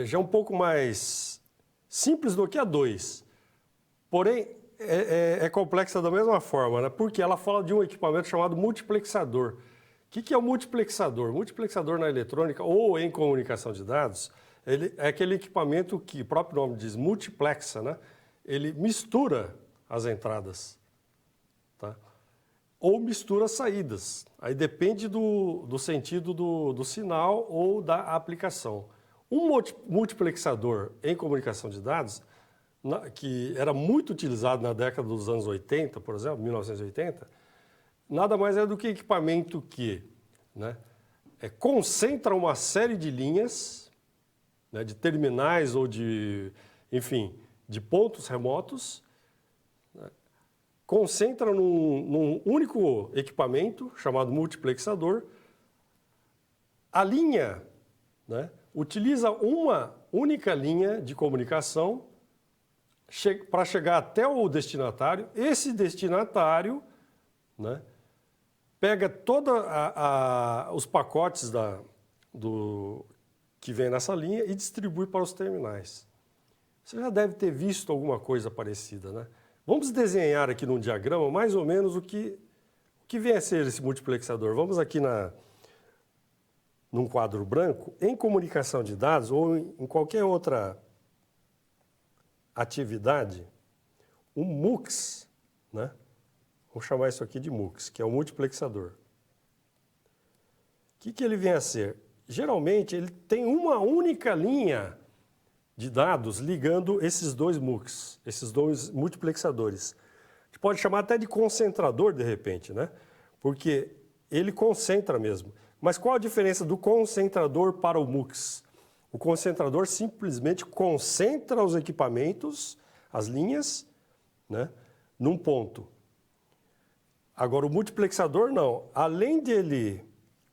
já é um pouco mais simples do que a 2. Porém, é complexa da mesma forma, né, porque ela fala de um equipamento chamado multiplexador. O que é o multiplexador? O multiplexador na eletrônica ou em comunicação de dados, ele é aquele equipamento que, o próprio nome diz, multiplexa, né? Ele mistura as entradas, tá? Ou mistura saídas. Aí depende do sentido do sinal ou da aplicação. Um multiplexador em comunicação de dados, que era muito utilizado na década dos anos 80, por exemplo, 1980, nada mais é do que equipamento que, né, concentra uma série de linhas, né, de terminais ou de, enfim, de pontos remotos, né, concentra num único equipamento chamado multiplexador. A linha, né, utiliza uma única linha de comunicação para chegar até o destinatário. Esse destinatário, né, pega todos os pacotes que vem nessa linha e distribui para os terminais. Você já deve ter visto alguma coisa parecida, né? Vamos desenhar aqui num diagrama mais ou menos o que vem a ser esse multiplexador. Vamos aqui num quadro branco. Em comunicação de dados ou em qualquer outra atividade, o MUX, né? Vamos chamar isso aqui de MUX, que é o multiplexador. O que ele vem a ser? Geralmente, ele tem uma única linha de dados ligando esses dois MUX, esses dois multiplexadores. A gente pode chamar até de concentrador, de repente, né? Porque ele concentra mesmo. Mas qual a diferença do concentrador para o MUX? O concentrador simplesmente concentra os equipamentos, as linhas, né, num ponto. Agora, o multiplexador não. Além de ele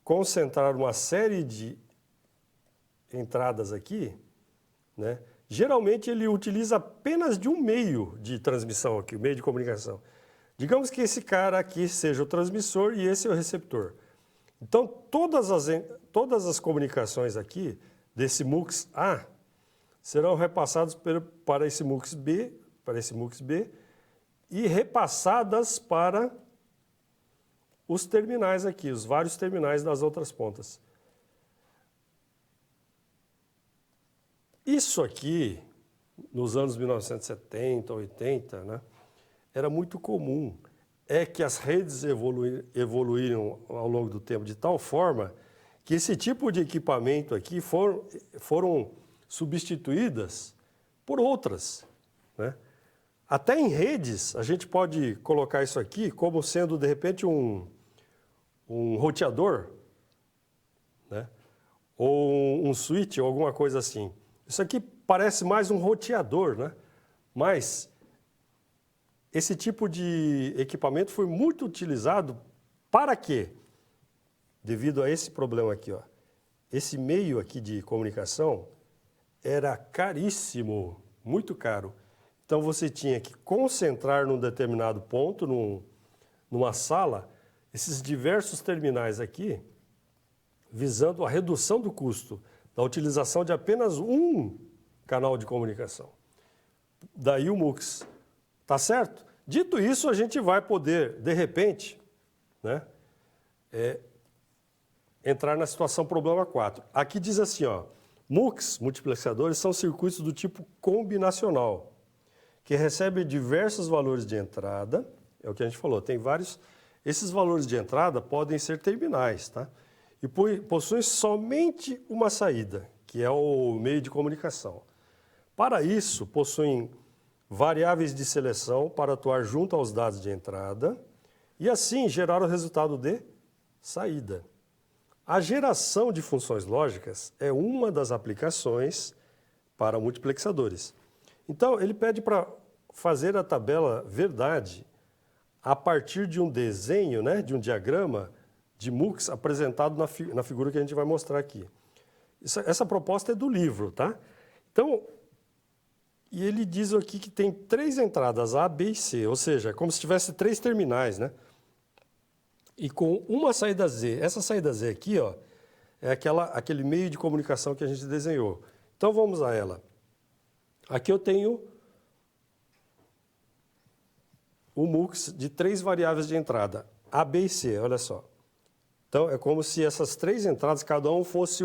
concentrar uma série de entradas aqui, né, geralmente ele utiliza apenas de um meio de transmissão aqui, o meio de comunicação. Digamos que esse cara aqui seja o transmissor e esse é o receptor. Então, todas as comunicações aqui desse MUX A serão repassadas para esse MUX B, e repassadas para os terminais aqui, os vários terminais das outras pontas. Isso aqui, nos anos 1970, 80, né, era muito comum. É que as redes evoluíram ao longo do tempo de tal forma que esse tipo de equipamento aqui foram substituídas por outras, né? Até em redes, a gente pode colocar isso aqui como sendo, de repente, um roteador, né? Ou um switch, ou alguma coisa assim. Isso aqui parece mais um roteador, né? Mas esse tipo de equipamento foi muito utilizado para quê? Devido a esse problema aqui, ó. Esse meio aqui de comunicação era caríssimo, muito caro. Então, você tinha que concentrar num determinado ponto, numa sala, esses diversos terminais aqui, visando a redução do custo da utilização de apenas um canal de comunicação. Daí o MUX. Tá certo? Dito isso, a gente vai poder, de repente, né, entrar na situação problema 4. Aqui diz assim, ó, MUX, multiplexadores, são circuitos do tipo combinacional, que recebem diversos valores de entrada, é o que a gente falou, tem vários. Esses valores de entrada podem ser terminais, tá? E possuem somente uma saída, que é o meio de comunicação. Para isso, possuem variáveis de seleção para atuar junto aos dados de entrada e assim gerar o resultado de saída. A geração de funções lógicas é uma das aplicações para multiplexadores. Então, ele pede para fazer a tabela verdade a partir de um desenho, né, de um diagrama de MUX apresentado na figura que a gente vai mostrar aqui. Essa proposta é do livro, tá? Então, e ele diz aqui que tem 3 entradas, A, B e C, ou seja, como se tivesse 3 terminais, né? E com uma saída Z. Essa saída Z aqui, ó, é aquele meio de comunicação que a gente desenhou. Então, vamos a ela. Aqui eu tenho o MUX de 3 variáveis de entrada, A, B e C, olha só. Então, é como se essas 3 entradas, cada um fosse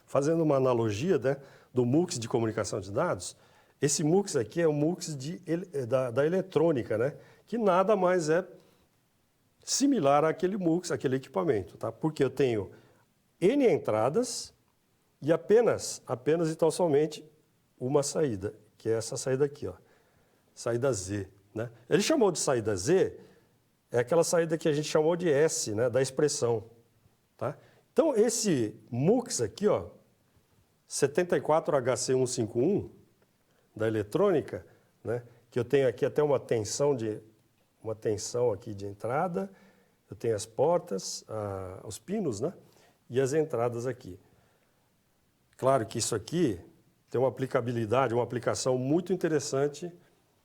fazendo uma analogia, né, do MUX de comunicação de dados. Esse MUX aqui é o MUX da eletrônica, né, que nada mais é similar àquele MUX, aquele equipamento, tá? Porque eu tenho N entradas e apenas então somente uma saída, que é essa saída aqui, ó, saída Z, né? Ele chamou de saída Z, é aquela saída que a gente chamou de S, né, da expressão, tá? Então, esse MUX aqui, ó, 74HC151, da eletrônica, né, que eu tenho aqui até uma tensão aqui de entrada, eu tenho as portas, os pinos, né, e as entradas aqui. Claro que isso aqui tem uma aplicabilidade, uma aplicação muito interessante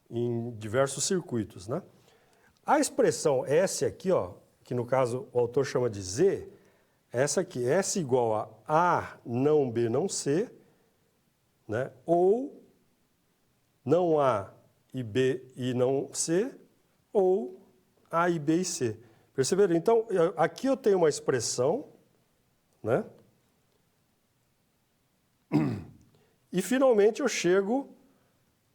em diversos circuitos, né? A expressão S aqui, ó, que no caso o autor chama de Z, essa aqui, S igual a não B não C, né? Ou não A e B e não C, ou A e B e C. Perceberam? Então, aqui eu tenho uma expressão, né? E finalmente eu chego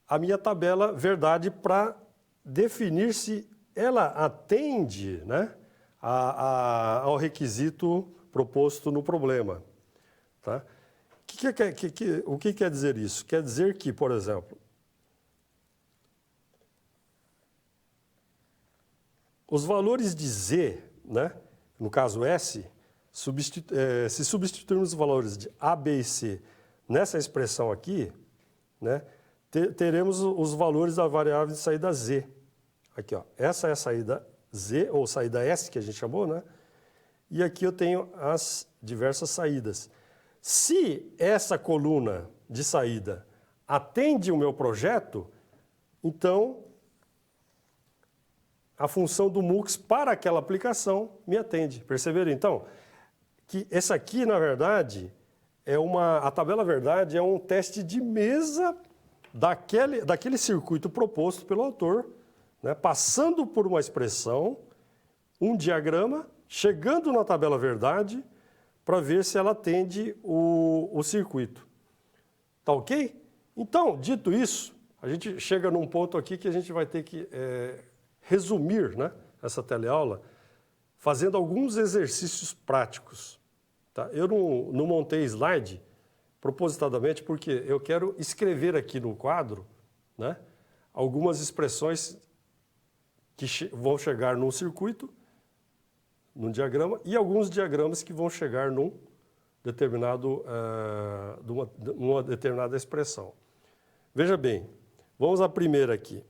à minha tabela verdade para definir se ela atende, né, ao requisito proposto no problema. Tá? O que quer dizer isso? Quer dizer que, por exemplo, os valores de Z, né, no caso S, se substituirmos os valores de A, B e C nessa expressão aqui, né, teremos os valores da variável de saída Z. Aqui, ó, essa é a saída Z, ou saída S, que a gente chamou, né? E aqui eu tenho as diversas saídas. Se essa coluna de saída atende o meu projeto, então a função do MUX para aquela aplicação me atende. Perceberam, então? Que essa aqui, na verdade, a tabela verdade é um teste de mesa daquele circuito proposto pelo autor, né, passando por uma expressão, um diagrama, chegando na tabela verdade, para ver se ela atende o circuito. Tá ok? Então, dito isso, a gente chega num ponto aqui que a gente vai ter que resumir, né, essa teleaula, fazendo alguns exercícios práticos. Tá? Eu não montei slide propositadamente porque eu quero escrever aqui no quadro, né, algumas expressões que vão chegar num circuito, num diagrama, e alguns diagramas que vão chegar numa determinada expressão. Veja bem, vamos à primeira aqui.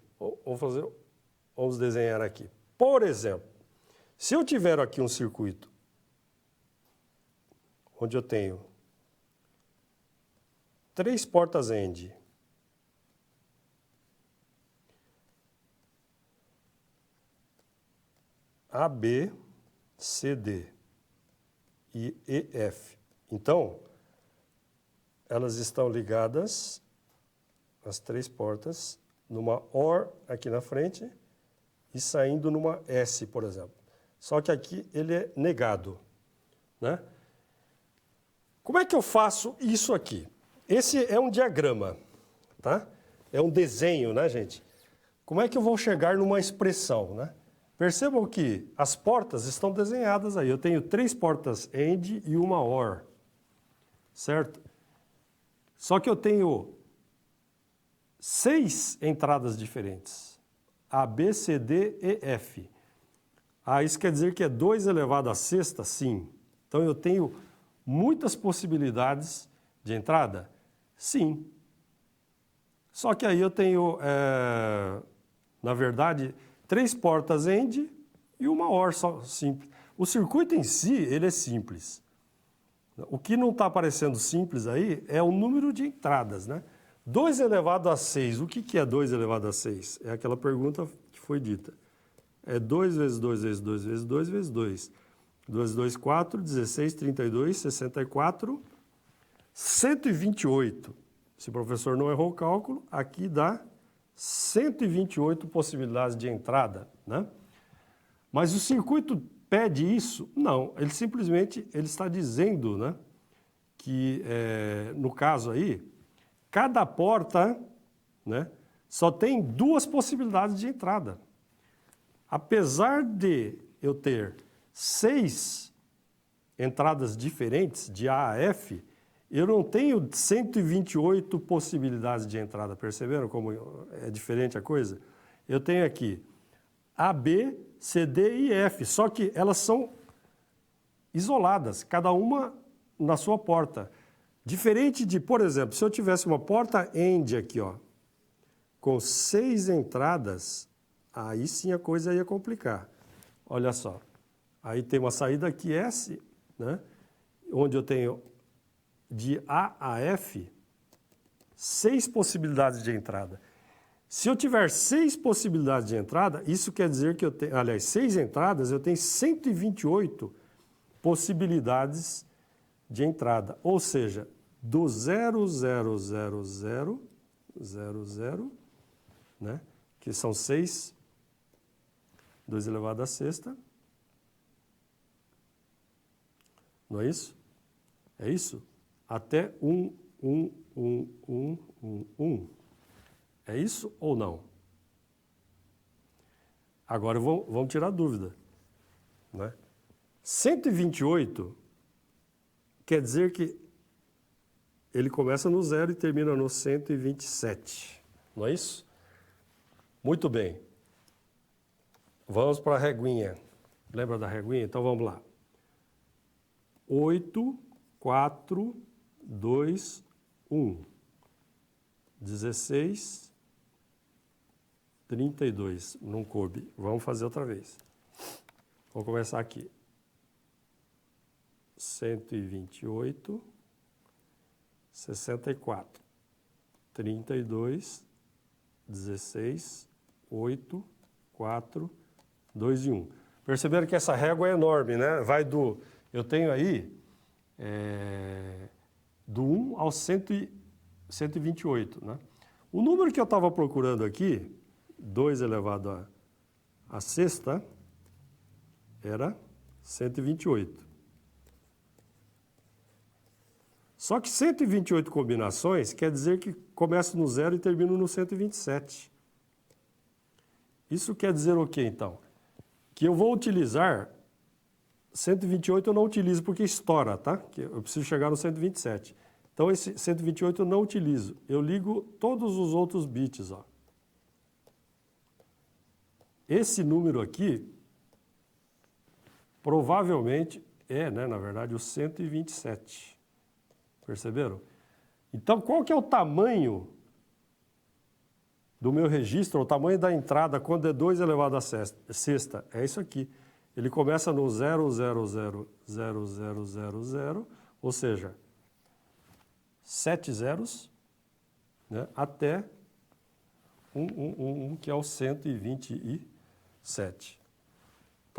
Vamos desenhar aqui. Por exemplo, se eu tiver aqui um circuito onde eu tenho 3 portas AND A, B, C, D e E, F. Então, elas estão ligadas, as três portas, numa OR aqui na frente e saindo numa S, por exemplo. Só que aqui ele é negado, né? Como é que eu faço isso aqui? Esse é um diagrama, tá? É um desenho, né, gente? Como é que eu vou chegar numa expressão, né? Percebam que as portas estão desenhadas aí. Eu tenho 3 portas AND e uma OR, certo? Só que eu tenho 6 entradas diferentes. A, B, C, D, E, F. Ah, isso quer dizer que é 2 elevado à sexta? Sim. Então eu tenho muitas possibilidades de entrada? Sim. Só que aí eu tenho, na verdade, 3 portas AND e uma OR só simples. O circuito em si, ele é simples. O que não está aparecendo simples aí é o número de entradas, né? 2 elevado a 6, o que é 2 elevado a 6? É aquela pergunta que foi dita. É 2 vezes 2 vezes 2 vezes 2 vezes 2. 2 vezes 2, 4, 16, 32, 64, 128. Se o professor não errou o cálculo, aqui dá 128 possibilidades de entrada, né? Mas o circuito pede isso? Não, ele simplesmente está dizendo, né, que, no caso aí, cada porta, né, só tem 2 possibilidades de entrada. Apesar de eu ter 6 entradas diferentes, de A a F, eu não tenho 128 possibilidades de entrada. Perceberam como é diferente a coisa? Eu tenho aqui A, B, C, D e F, só que elas são isoladas, cada uma na sua porta. Diferente de, por exemplo, se eu tivesse uma porta AND aqui, ó, com 6 entradas, aí sim a coisa ia complicar. Olha só, aí tem uma saída aqui S, né, onde eu tenho de A a F 6 possibilidades de entrada. Se eu tiver 6 possibilidades de entrada, isso quer dizer que eu tenho, aliás, 6 entradas, eu tenho 128 possibilidades de entrada. Ou seja, do 000000, né, que são 6, 2 elevado à sexta. Não é isso? É isso? Até 1, 1, 1, 1, 1, 1. É isso ou não? Agora vamos tirar a dúvida, né? 128 quer dizer que ele começa no 0 e termina no 127, não é isso? Muito bem. Vamos para a reguinha. Lembra da reguinha? Então vamos lá. 8, 4, 2, 1. 16, 32. Não coube. Vamos fazer outra vez. Vamos começar aqui. 128, 64, 32, 16, 8, 4, 2 e 1. Perceberam que essa régua é enorme, né? Vai do... Eu tenho aí do 1 ao 128, né? O número que eu estava procurando aqui, 2 elevado à sexta, era 128. Só que 128 combinações quer dizer que começa no 0 e termina no 127. Isso quer dizer o quê, então? Que eu vou utilizar... 128 eu não utilizo porque estoura, tá? Que eu preciso chegar no 127. Então, esse 128 eu não utilizo. Eu ligo todos os outros bits, ó. Esse número aqui, provavelmente, né, na verdade, o 127. Perceberam? Então, qual que é o tamanho do meu registro, o tamanho da entrada quando é 2 elevado à sexta? É isso aqui. Ele começa no 0000000, ou seja, 7 zeros, né, até 1, que é o 127.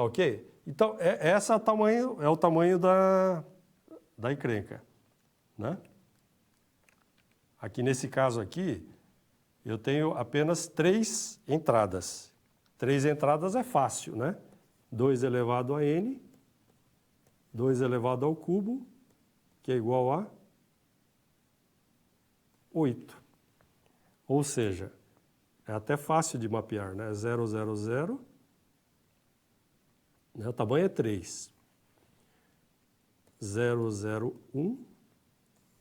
Tá ok? Então, esse é o tamanho da encrenca, né? Aqui nesse caso aqui, eu tenho apenas 3 entradas. 3 entradas é fácil, né? 2 elevado a n, 2 elevado ao cubo, que é igual a 8. Ou seja, é até fácil de mapear, né? 0, 0, 0, né? O tamanho é 3. 0, 0, 1,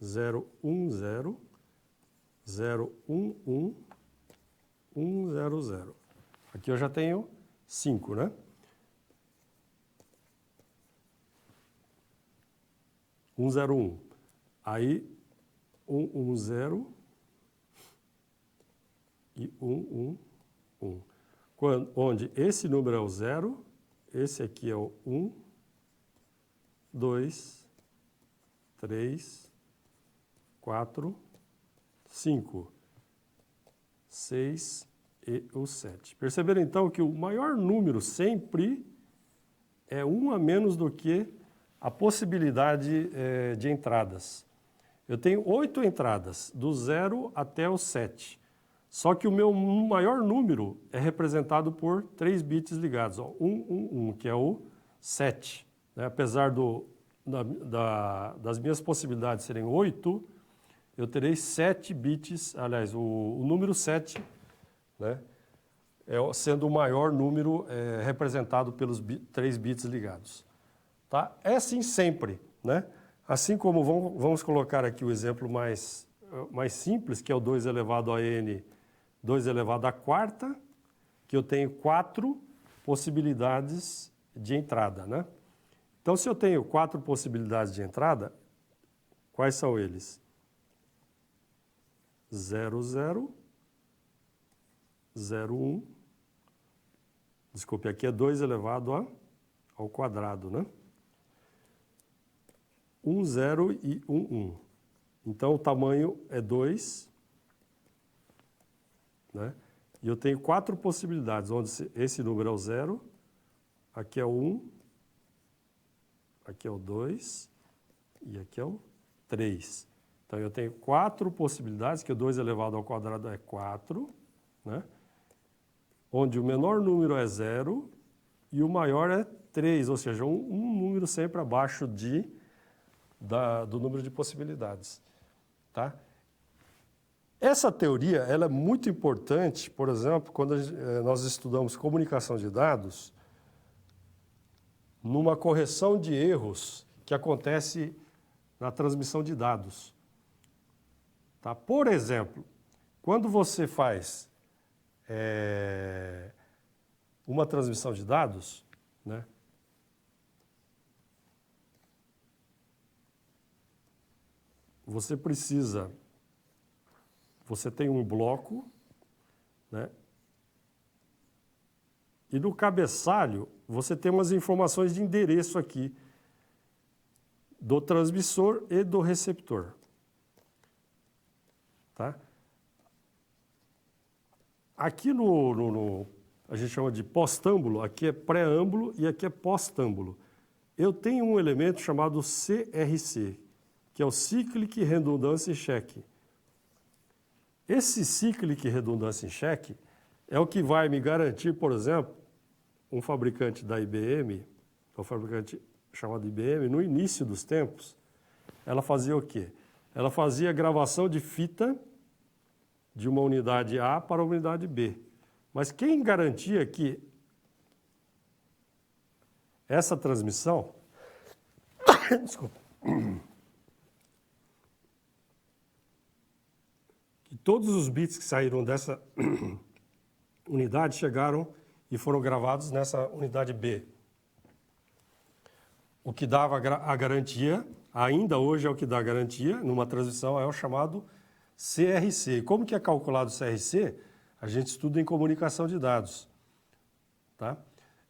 0, 1, 0, 0, 1, 1, 1, 0, 0. Aqui eu já tenho 5, né? 1, 0, 1. Aí, 1, 1, 0 e 1, 1, 1. Onde esse número é o 0, esse aqui é o 1, 2, 3, 4, 5, 6 e o 7. Perceberam então que o maior número sempre é 1 a menos do que a possibilidade de entradas. Eu tenho 8 entradas, do 0 até o 7. Só que o meu maior número é representado por 3 bits ligados, ó, 1, 1, 1, que é o 7. Né? Apesar das minhas possibilidades serem 8, eu terei 7 bits, aliás, o número 7, né, sendo o maior número representado pelos 3 bits ligados. Tá? É assim sempre, né? Assim como vamos colocar aqui o exemplo mais simples, que é o 2 elevado a n, 2 elevado à quarta, que eu tenho 4 possibilidades de entrada, né? Então, se eu tenho 4 possibilidades de entrada, quais são eles? 0, 0, 0, 1. Desculpe, aqui é 2 elevado ao quadrado, né? 1, 0 e 1, 1. Então, o tamanho é 2, né? E eu tenho 4 possibilidades, onde esse número é o 0, aqui é o 1, aqui é o 2 e aqui é o 3. Então, eu tenho 4 possibilidades, que o 2 elevado ao quadrado é 4, né? Onde o menor número é 0 e o maior é 3, ou seja, um número sempre abaixo do número de possibilidades. Tá? Essa teoria ela é muito importante, por exemplo, quando nós estudamos comunicação de dados, numa correção de erros que acontece na transmissão de dados. Tá? Por exemplo, quando você faz uma transmissão de dados, né, você tem um bloco, né, e no cabeçalho você tem umas informações de endereço aqui do transmissor e do receptor. Tá? Aqui a gente chama de postâmbulo, aqui é preâmbulo e aqui é postâmbulo. Eu tenho um elemento chamado CRC, que é o Cyclic Redundancy Check. Esse Cyclic Redundancy Check é o que vai me garantir, por exemplo, um fabricante da IBM, um fabricante chamado IBM, no início dos tempos, ela fazia o quê? Ela fazia gravação de fita de uma unidade A para a unidade B. Mas quem garantia que essa transmissão... Desculpa. Que todos os bits que saíram dessa unidade chegaram e foram gravados nessa unidade B. O que dava a garantia, ainda hoje é o que dá a garantia, numa transmissão, é o chamado CRC. Como que é calculado o CRC? A gente estuda em comunicação de dados. Tá?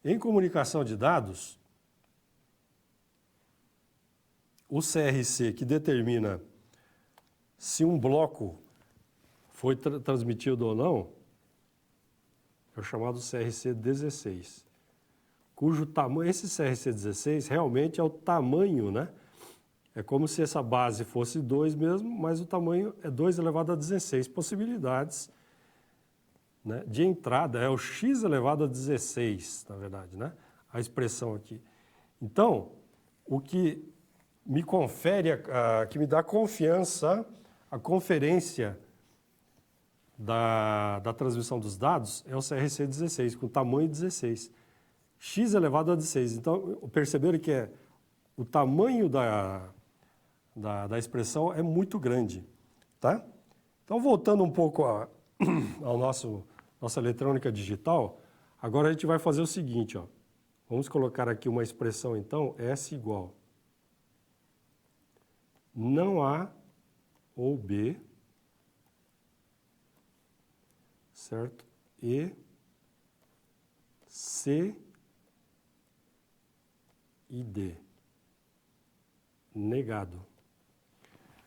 Em comunicação de dados, o CRC que determina se um bloco foi transmitido ou não, é o chamado CRC 16. cujo tamanho, esse CRC16 realmente é o tamanho, né? É como se essa base fosse 2 mesmo, mas o tamanho é 2 elevado a 16 possibilidades, né, de entrada, é o x elevado a 16, na verdade, né? A expressão aqui. Então, o que me confere, que me dá confiança, a conferência da transmissão dos dados é o CRC16, com tamanho 16. X elevado a 16. Então, perceberam que o tamanho da expressão é muito grande, tá? Então, voltando um pouco ao nossa eletrônica digital, agora a gente vai fazer o seguinte, ó. Vamos colocar aqui uma expressão, então, S igual não A ou B, certo? E C e D. Negado.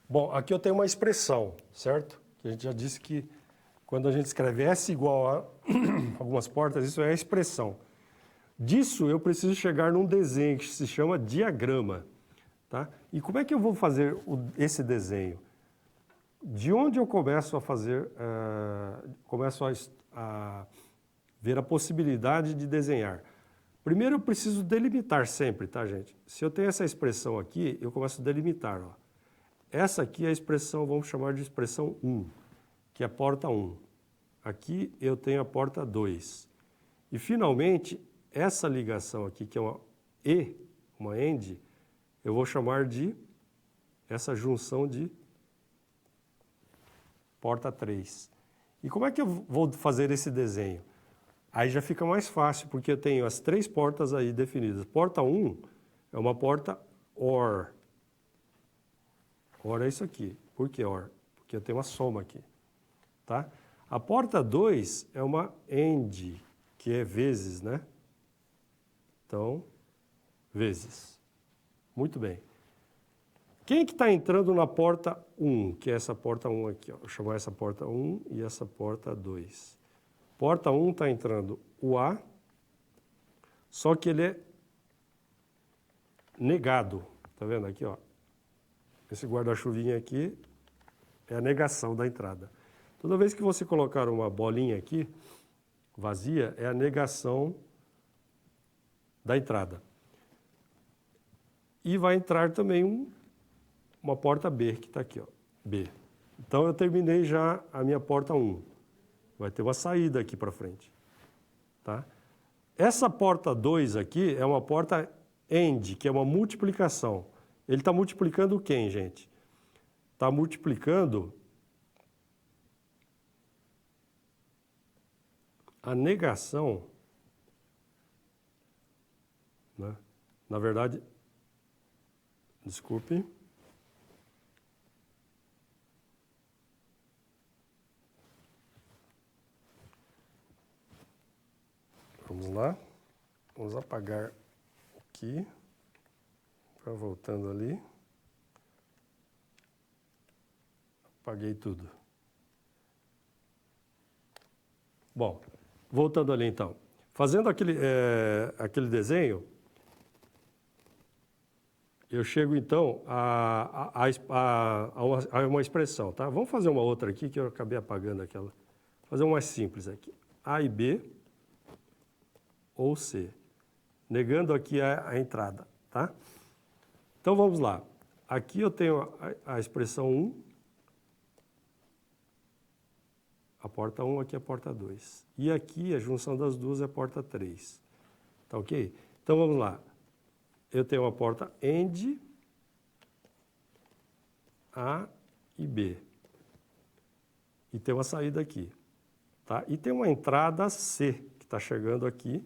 Bom, aqui eu tenho uma expressão, certo? Que a gente já disse que quando a gente escreve S igual a algumas portas, isso é a expressão. Disso eu preciso chegar num desenho que se chama diagrama, tá? E como é que eu vou fazer esse desenho? De onde eu começo a fazer, começo a ver a possibilidade de desenhar? Primeiro eu preciso delimitar sempre, tá, gente? Se eu tenho essa expressão aqui, eu começo a delimitar, ó. Essa aqui é a expressão, vamos chamar de expressão 1, que é a porta 1. Aqui eu tenho a porta 2. E, finalmente, essa ligação aqui, que é uma E, uma AND, eu vou chamar de essa junção de porta 3. E como é que eu vou fazer esse desenho? Aí já fica mais fácil, porque eu tenho as 3 portas aí definidas. Porta 1 é uma porta OR. OR é isso aqui. Por que OR? Porque eu tenho uma soma aqui, tá? A porta 2 é uma AND, que é vezes, né? Então, vezes. Muito bem. Quem que está entrando na porta 1, que é essa porta 1 aqui? Ó. Vou chamar essa porta 1 e essa porta 2. Porta 1 está entrando o A, só que ele é negado. Está vendo aqui, ó? Esse guarda-chuvinha aqui é a negação da entrada. Toda vez que você colocar uma bolinha aqui, vazia, é a negação da entrada. E vai entrar também uma porta B, que está aqui, ó, B. Então, eu terminei já a minha porta 1. Vai ter uma saída aqui para frente, tá? Essa porta 2 aqui é uma porta AND, que é uma multiplicação. Ele está multiplicando quem, gente? Está multiplicando a negação, né? Na verdade, desculpe. Vamos lá. Vamos apagar aqui. Voltando ali. Apaguei tudo. Bom, voltando ali então. Fazendo aquele desenho, eu chego então a uma expressão, tá? Vamos fazer uma outra aqui que eu acabei apagando aquela. Vou fazer uma mais simples aqui. A e B ou C. Negando aqui a entrada, tá? Então vamos lá. Aqui eu tenho a expressão 1. A porta 1, aqui é a porta 2. E aqui a junção das duas é a porta 3. Tá ok? Então vamos lá. Eu tenho uma porta AND, A e B. E tem uma saída aqui. Tá? E tem uma entrada C, que está chegando aqui,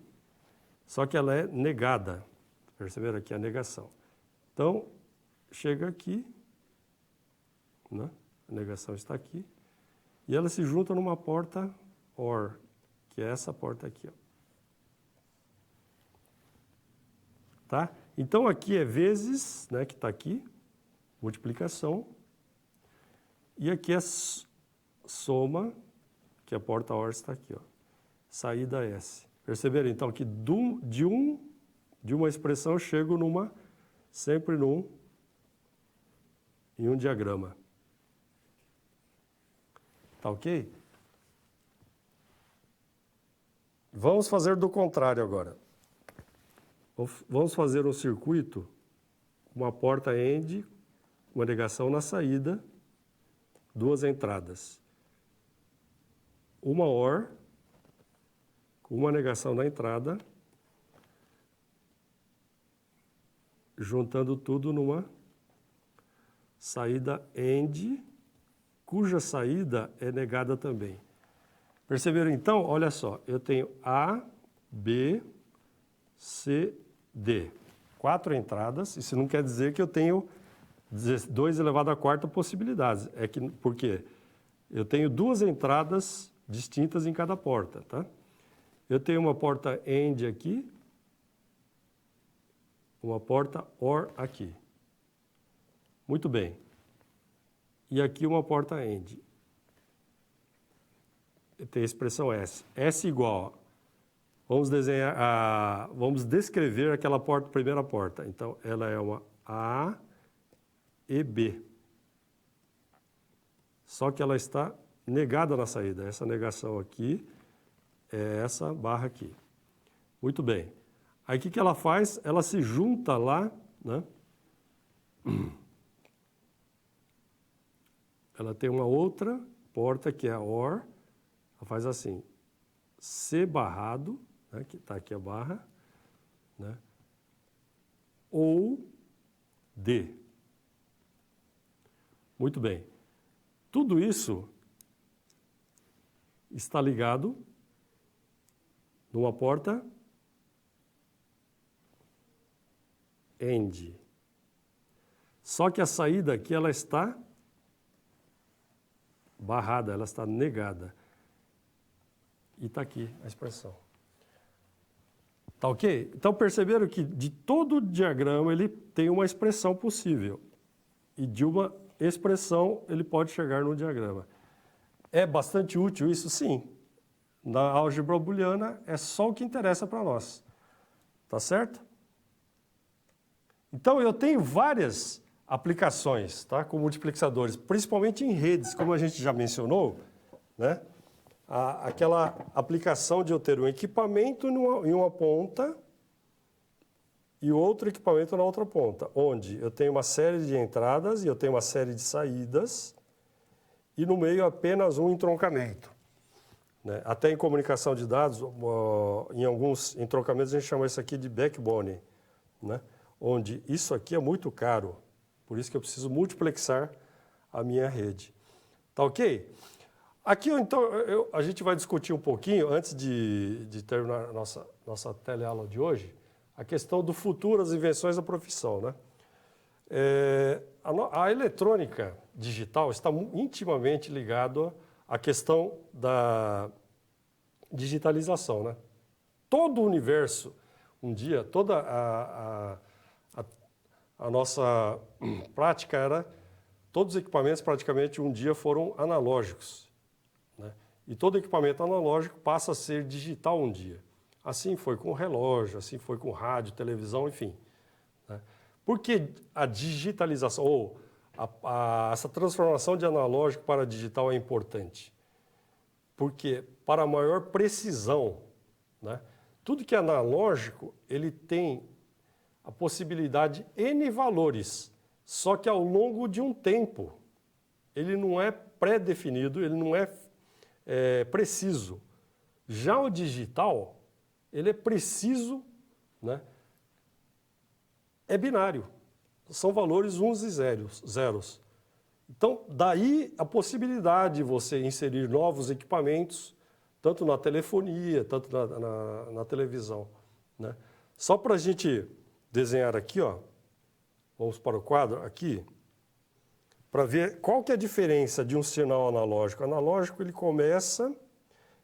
só que ela é negada. Perceberam aqui a negação? Então, chega aqui, né? A negação está aqui. E ela se junta numa porta OR, que é essa porta aqui, ó. Tá? Então, aqui é vezes, né, que está aqui, multiplicação. E aqui é soma, que a porta OR está aqui, ó. Saída S. Perceberam, então, que de um de uma expressão eu chego sempre em um diagrama. Tá ok? Vamos fazer do contrário agora. Vamos fazer um circuito, uma porta AND, uma negação na saída, duas entradas. Uma OR, com uma negação na entrada, juntando tudo numa saída AND, cuja saída é negada também. Perceberam então? Olha só, eu tenho A, B, C, D. 4 entradas, isso não quer dizer que eu tenho 2 elevado à quarta possibilidades. Porque eu tenho 2 entradas distintas em cada porta, tá? Eu tenho uma porta AND aqui, uma porta OR aqui. Muito bem. E aqui uma porta AND. Tem a expressão S. S igual, vamos descrever aquela primeira porta. Então, ela é uma A e B. Só que ela está negada na saída. Essa negação aqui é essa barra aqui. Muito bem. Aí o que ela faz? Ela se junta lá, né? Ela tem uma outra porta que é a OR. Ela faz assim, C barrado, né, que está aqui a barra, né, ou D. Muito bem. Tudo isso está ligado numa porta AND. Só que a saída aqui ela está barrada, ela está negada. E está aqui a expressão. Tá ok? Então perceberam que de todo diagrama ele tem uma expressão possível. E de uma expressão ele pode chegar no diagrama. É bastante útil isso? Sim. Na álgebra booleana é só o que interessa para nós. Tá certo? Então eu tenho várias aplicações, tá, com multiplicadores, principalmente em redes, como a gente já mencionou, né? Aquela aplicação de eu ter um equipamento em uma ponta e outro equipamento na outra ponta, onde eu tenho uma série de entradas e eu tenho uma série de saídas e no meio apenas um entroncamento, né? Até em comunicação de dados, em alguns entroncamentos a gente chama isso aqui de backbone, né? Onde isso aqui é muito caro, por isso que eu preciso multiplexar a minha rede. Tá ok? Aqui, então, a gente vai discutir um pouquinho, antes de terminar a nossa teleaula de hoje, a questão do futuro, as invenções da profissão, né? A eletrônica digital está intimamente ligada à questão da digitalização, né? Todo o universo, um dia, toda a nossa prática todos os equipamentos praticamente um dia foram analógicos, né? E todo equipamento analógico passa a ser digital um dia. Assim foi com o relógio, assim foi com rádio, televisão, enfim, né? Por que a digitalização, ou essa transformação de analógico para digital é importante? Porque para maior precisão, né? Tudo que é analógico, ele tem a possibilidade de N valores, só que ao longo de um tempo. Ele não é pré-definido, ele não é, preciso. Já o digital, ele é preciso, né? É binário. São valores uns e zeros. Então, daí a possibilidade de você inserir novos equipamentos, tanto na telefonia, tanto na televisão, né? Só para a gente desenhar aqui, ó, vamos para o quadro aqui, para ver qual que é a diferença de um sinal analógico. O analógico, ele começa,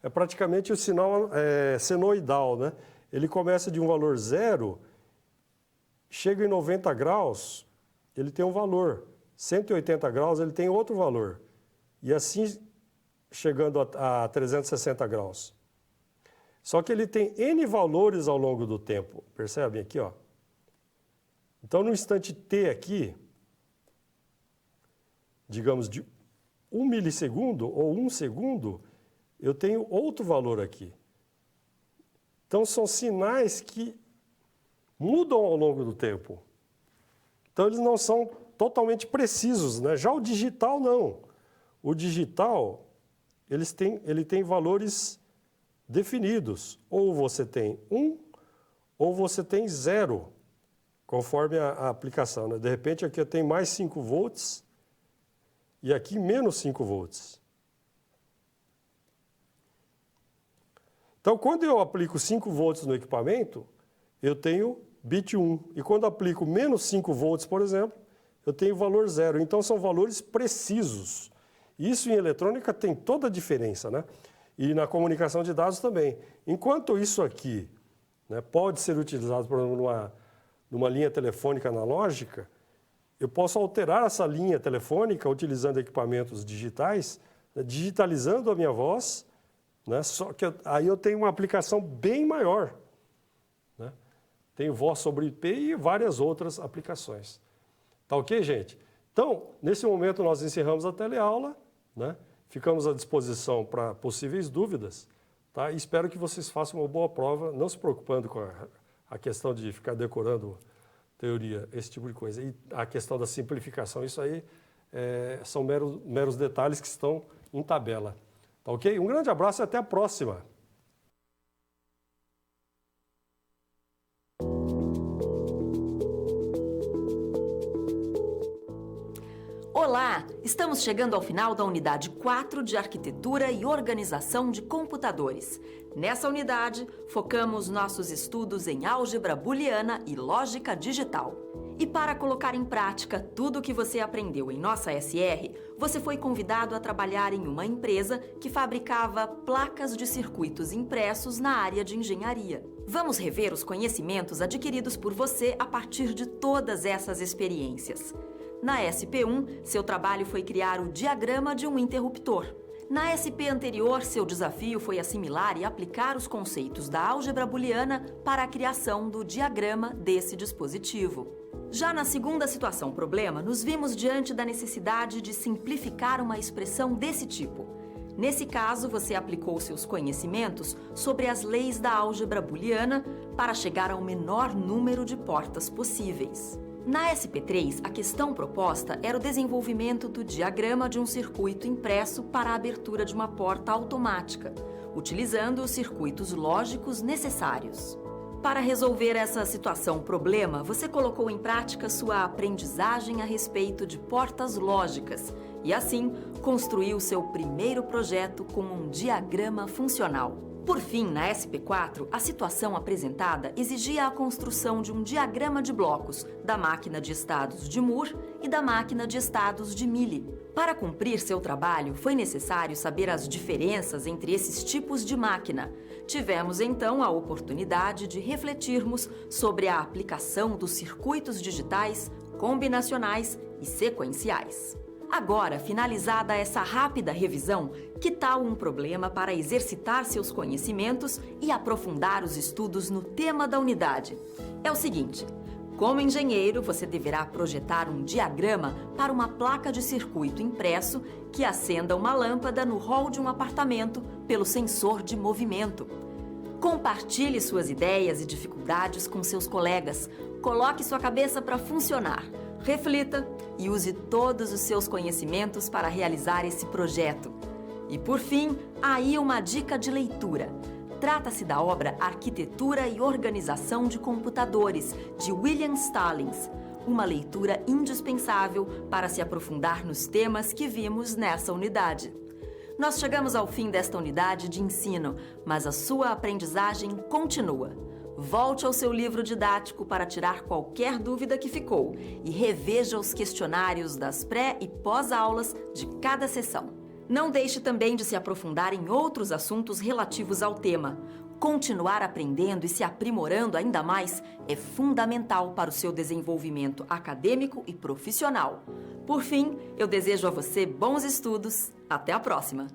é praticamente o sinal senoidal, né? Ele começa de um valor 0, chega em 90 graus, ele tem um valor. 180 graus, ele tem outro valor. E assim, chegando a 360 graus. Só que ele tem N valores ao longo do tempo. Percebem aqui, ó? Então, no instante t aqui, digamos de 1 milissegundo ou 1 segundo, eu tenho outro valor aqui. Então, são sinais que mudam ao longo do tempo. Então, eles não são totalmente precisos, né? Já o digital, não. O digital, ele tem valores definidos. Ou você tem 1, ou você tem 0, conforme a aplicação, né? De repente, aqui eu tenho mais 5 volts e aqui menos 5 volts. Então, quando eu aplico 5 volts no equipamento, eu tenho bit 1. E quando eu aplico menos 5 volts, por exemplo, eu tenho valor 0. Então, são valores precisos. Isso em eletrônica tem toda a diferença, né? E na comunicação de dados também. Enquanto isso aqui, né, pode ser utilizado, por exemplo, numa linha telefônica analógica, eu posso alterar essa linha telefônica utilizando equipamentos digitais, né, digitalizando a minha voz, né, só que aí eu tenho uma aplicação bem maior. Né? Tenho voz sobre IP e várias outras aplicações. Tá ok, gente? Então, nesse momento nós encerramos a teleaula, né? Ficamos à disposição para possíveis dúvidas, tá? E espero que vocês façam uma boa prova, não se preocupando com a questão de ficar decorando teoria, esse tipo de coisa. E a questão da simplificação, isso aí são meros detalhes que estão em tabela. Tá ok? Um grande abraço e até a próxima! Olá! Estamos chegando ao final da unidade 4 de Arquitetura e Organização de Computadores. Nessa unidade, focamos nossos estudos em álgebra booleana e lógica digital. E para colocar em prática tudo o que você aprendeu em nossa SR, você foi convidado a trabalhar em uma empresa que fabricava placas de circuitos impressos na área de engenharia. Vamos rever os conhecimentos adquiridos por você a partir de todas essas experiências. Na SP1, seu trabalho foi criar o diagrama de um interruptor. Na SP anterior, seu desafio foi assimilar e aplicar os conceitos da álgebra booleana para a criação do diagrama desse dispositivo. Já na segunda situação-problema, nos vimos diante da necessidade de simplificar uma expressão desse tipo. Nesse caso, você aplicou seus conhecimentos sobre as leis da álgebra booleana para chegar ao menor número de portas possíveis. Na SP3, a questão proposta era o desenvolvimento do diagrama de um circuito impresso para a abertura de uma porta automática, utilizando os circuitos lógicos necessários. Para resolver essa situação-problema, você colocou em prática sua aprendizagem a respeito de portas lógicas e, assim, construiu seu primeiro projeto com um diagrama funcional. Por fim, na SP4, a situação apresentada exigia a construção de um diagrama de blocos da máquina de estados de Moore e da máquina de estados de Mealy. Para cumprir seu trabalho, foi necessário saber as diferenças entre esses tipos de máquina. Tivemos, então, a oportunidade de refletirmos sobre a aplicação dos circuitos digitais, combinacionais e sequenciais. Agora, finalizada essa rápida revisão, que tal um problema para exercitar seus conhecimentos e aprofundar os estudos no tema da unidade? É o seguinte: como engenheiro, você deverá projetar um diagrama para uma placa de circuito impresso que acenda uma lâmpada no hall de um apartamento pelo sensor de movimento. Compartilhe suas ideias e dificuldades com seus colegas. Coloque sua cabeça para funcionar. Reflita e use todos os seus conhecimentos para realizar esse projeto. E por fim, aí uma dica de leitura. Trata-se da obra Arquitetura e Organização de Computadores, de William Stallings, uma leitura indispensável para se aprofundar nos temas que vimos nessa unidade. Nós chegamos ao fim desta unidade de ensino, mas a sua aprendizagem continua. Volte ao seu livro didático para tirar qualquer dúvida que ficou e reveja os questionários das pré- e pós-aulas de cada sessão. Não deixe também de se aprofundar em outros assuntos relativos ao tema. Continuar aprendendo e se aprimorando ainda mais é fundamental para o seu desenvolvimento acadêmico e profissional. Por fim, eu desejo a você bons estudos. Até a próxima!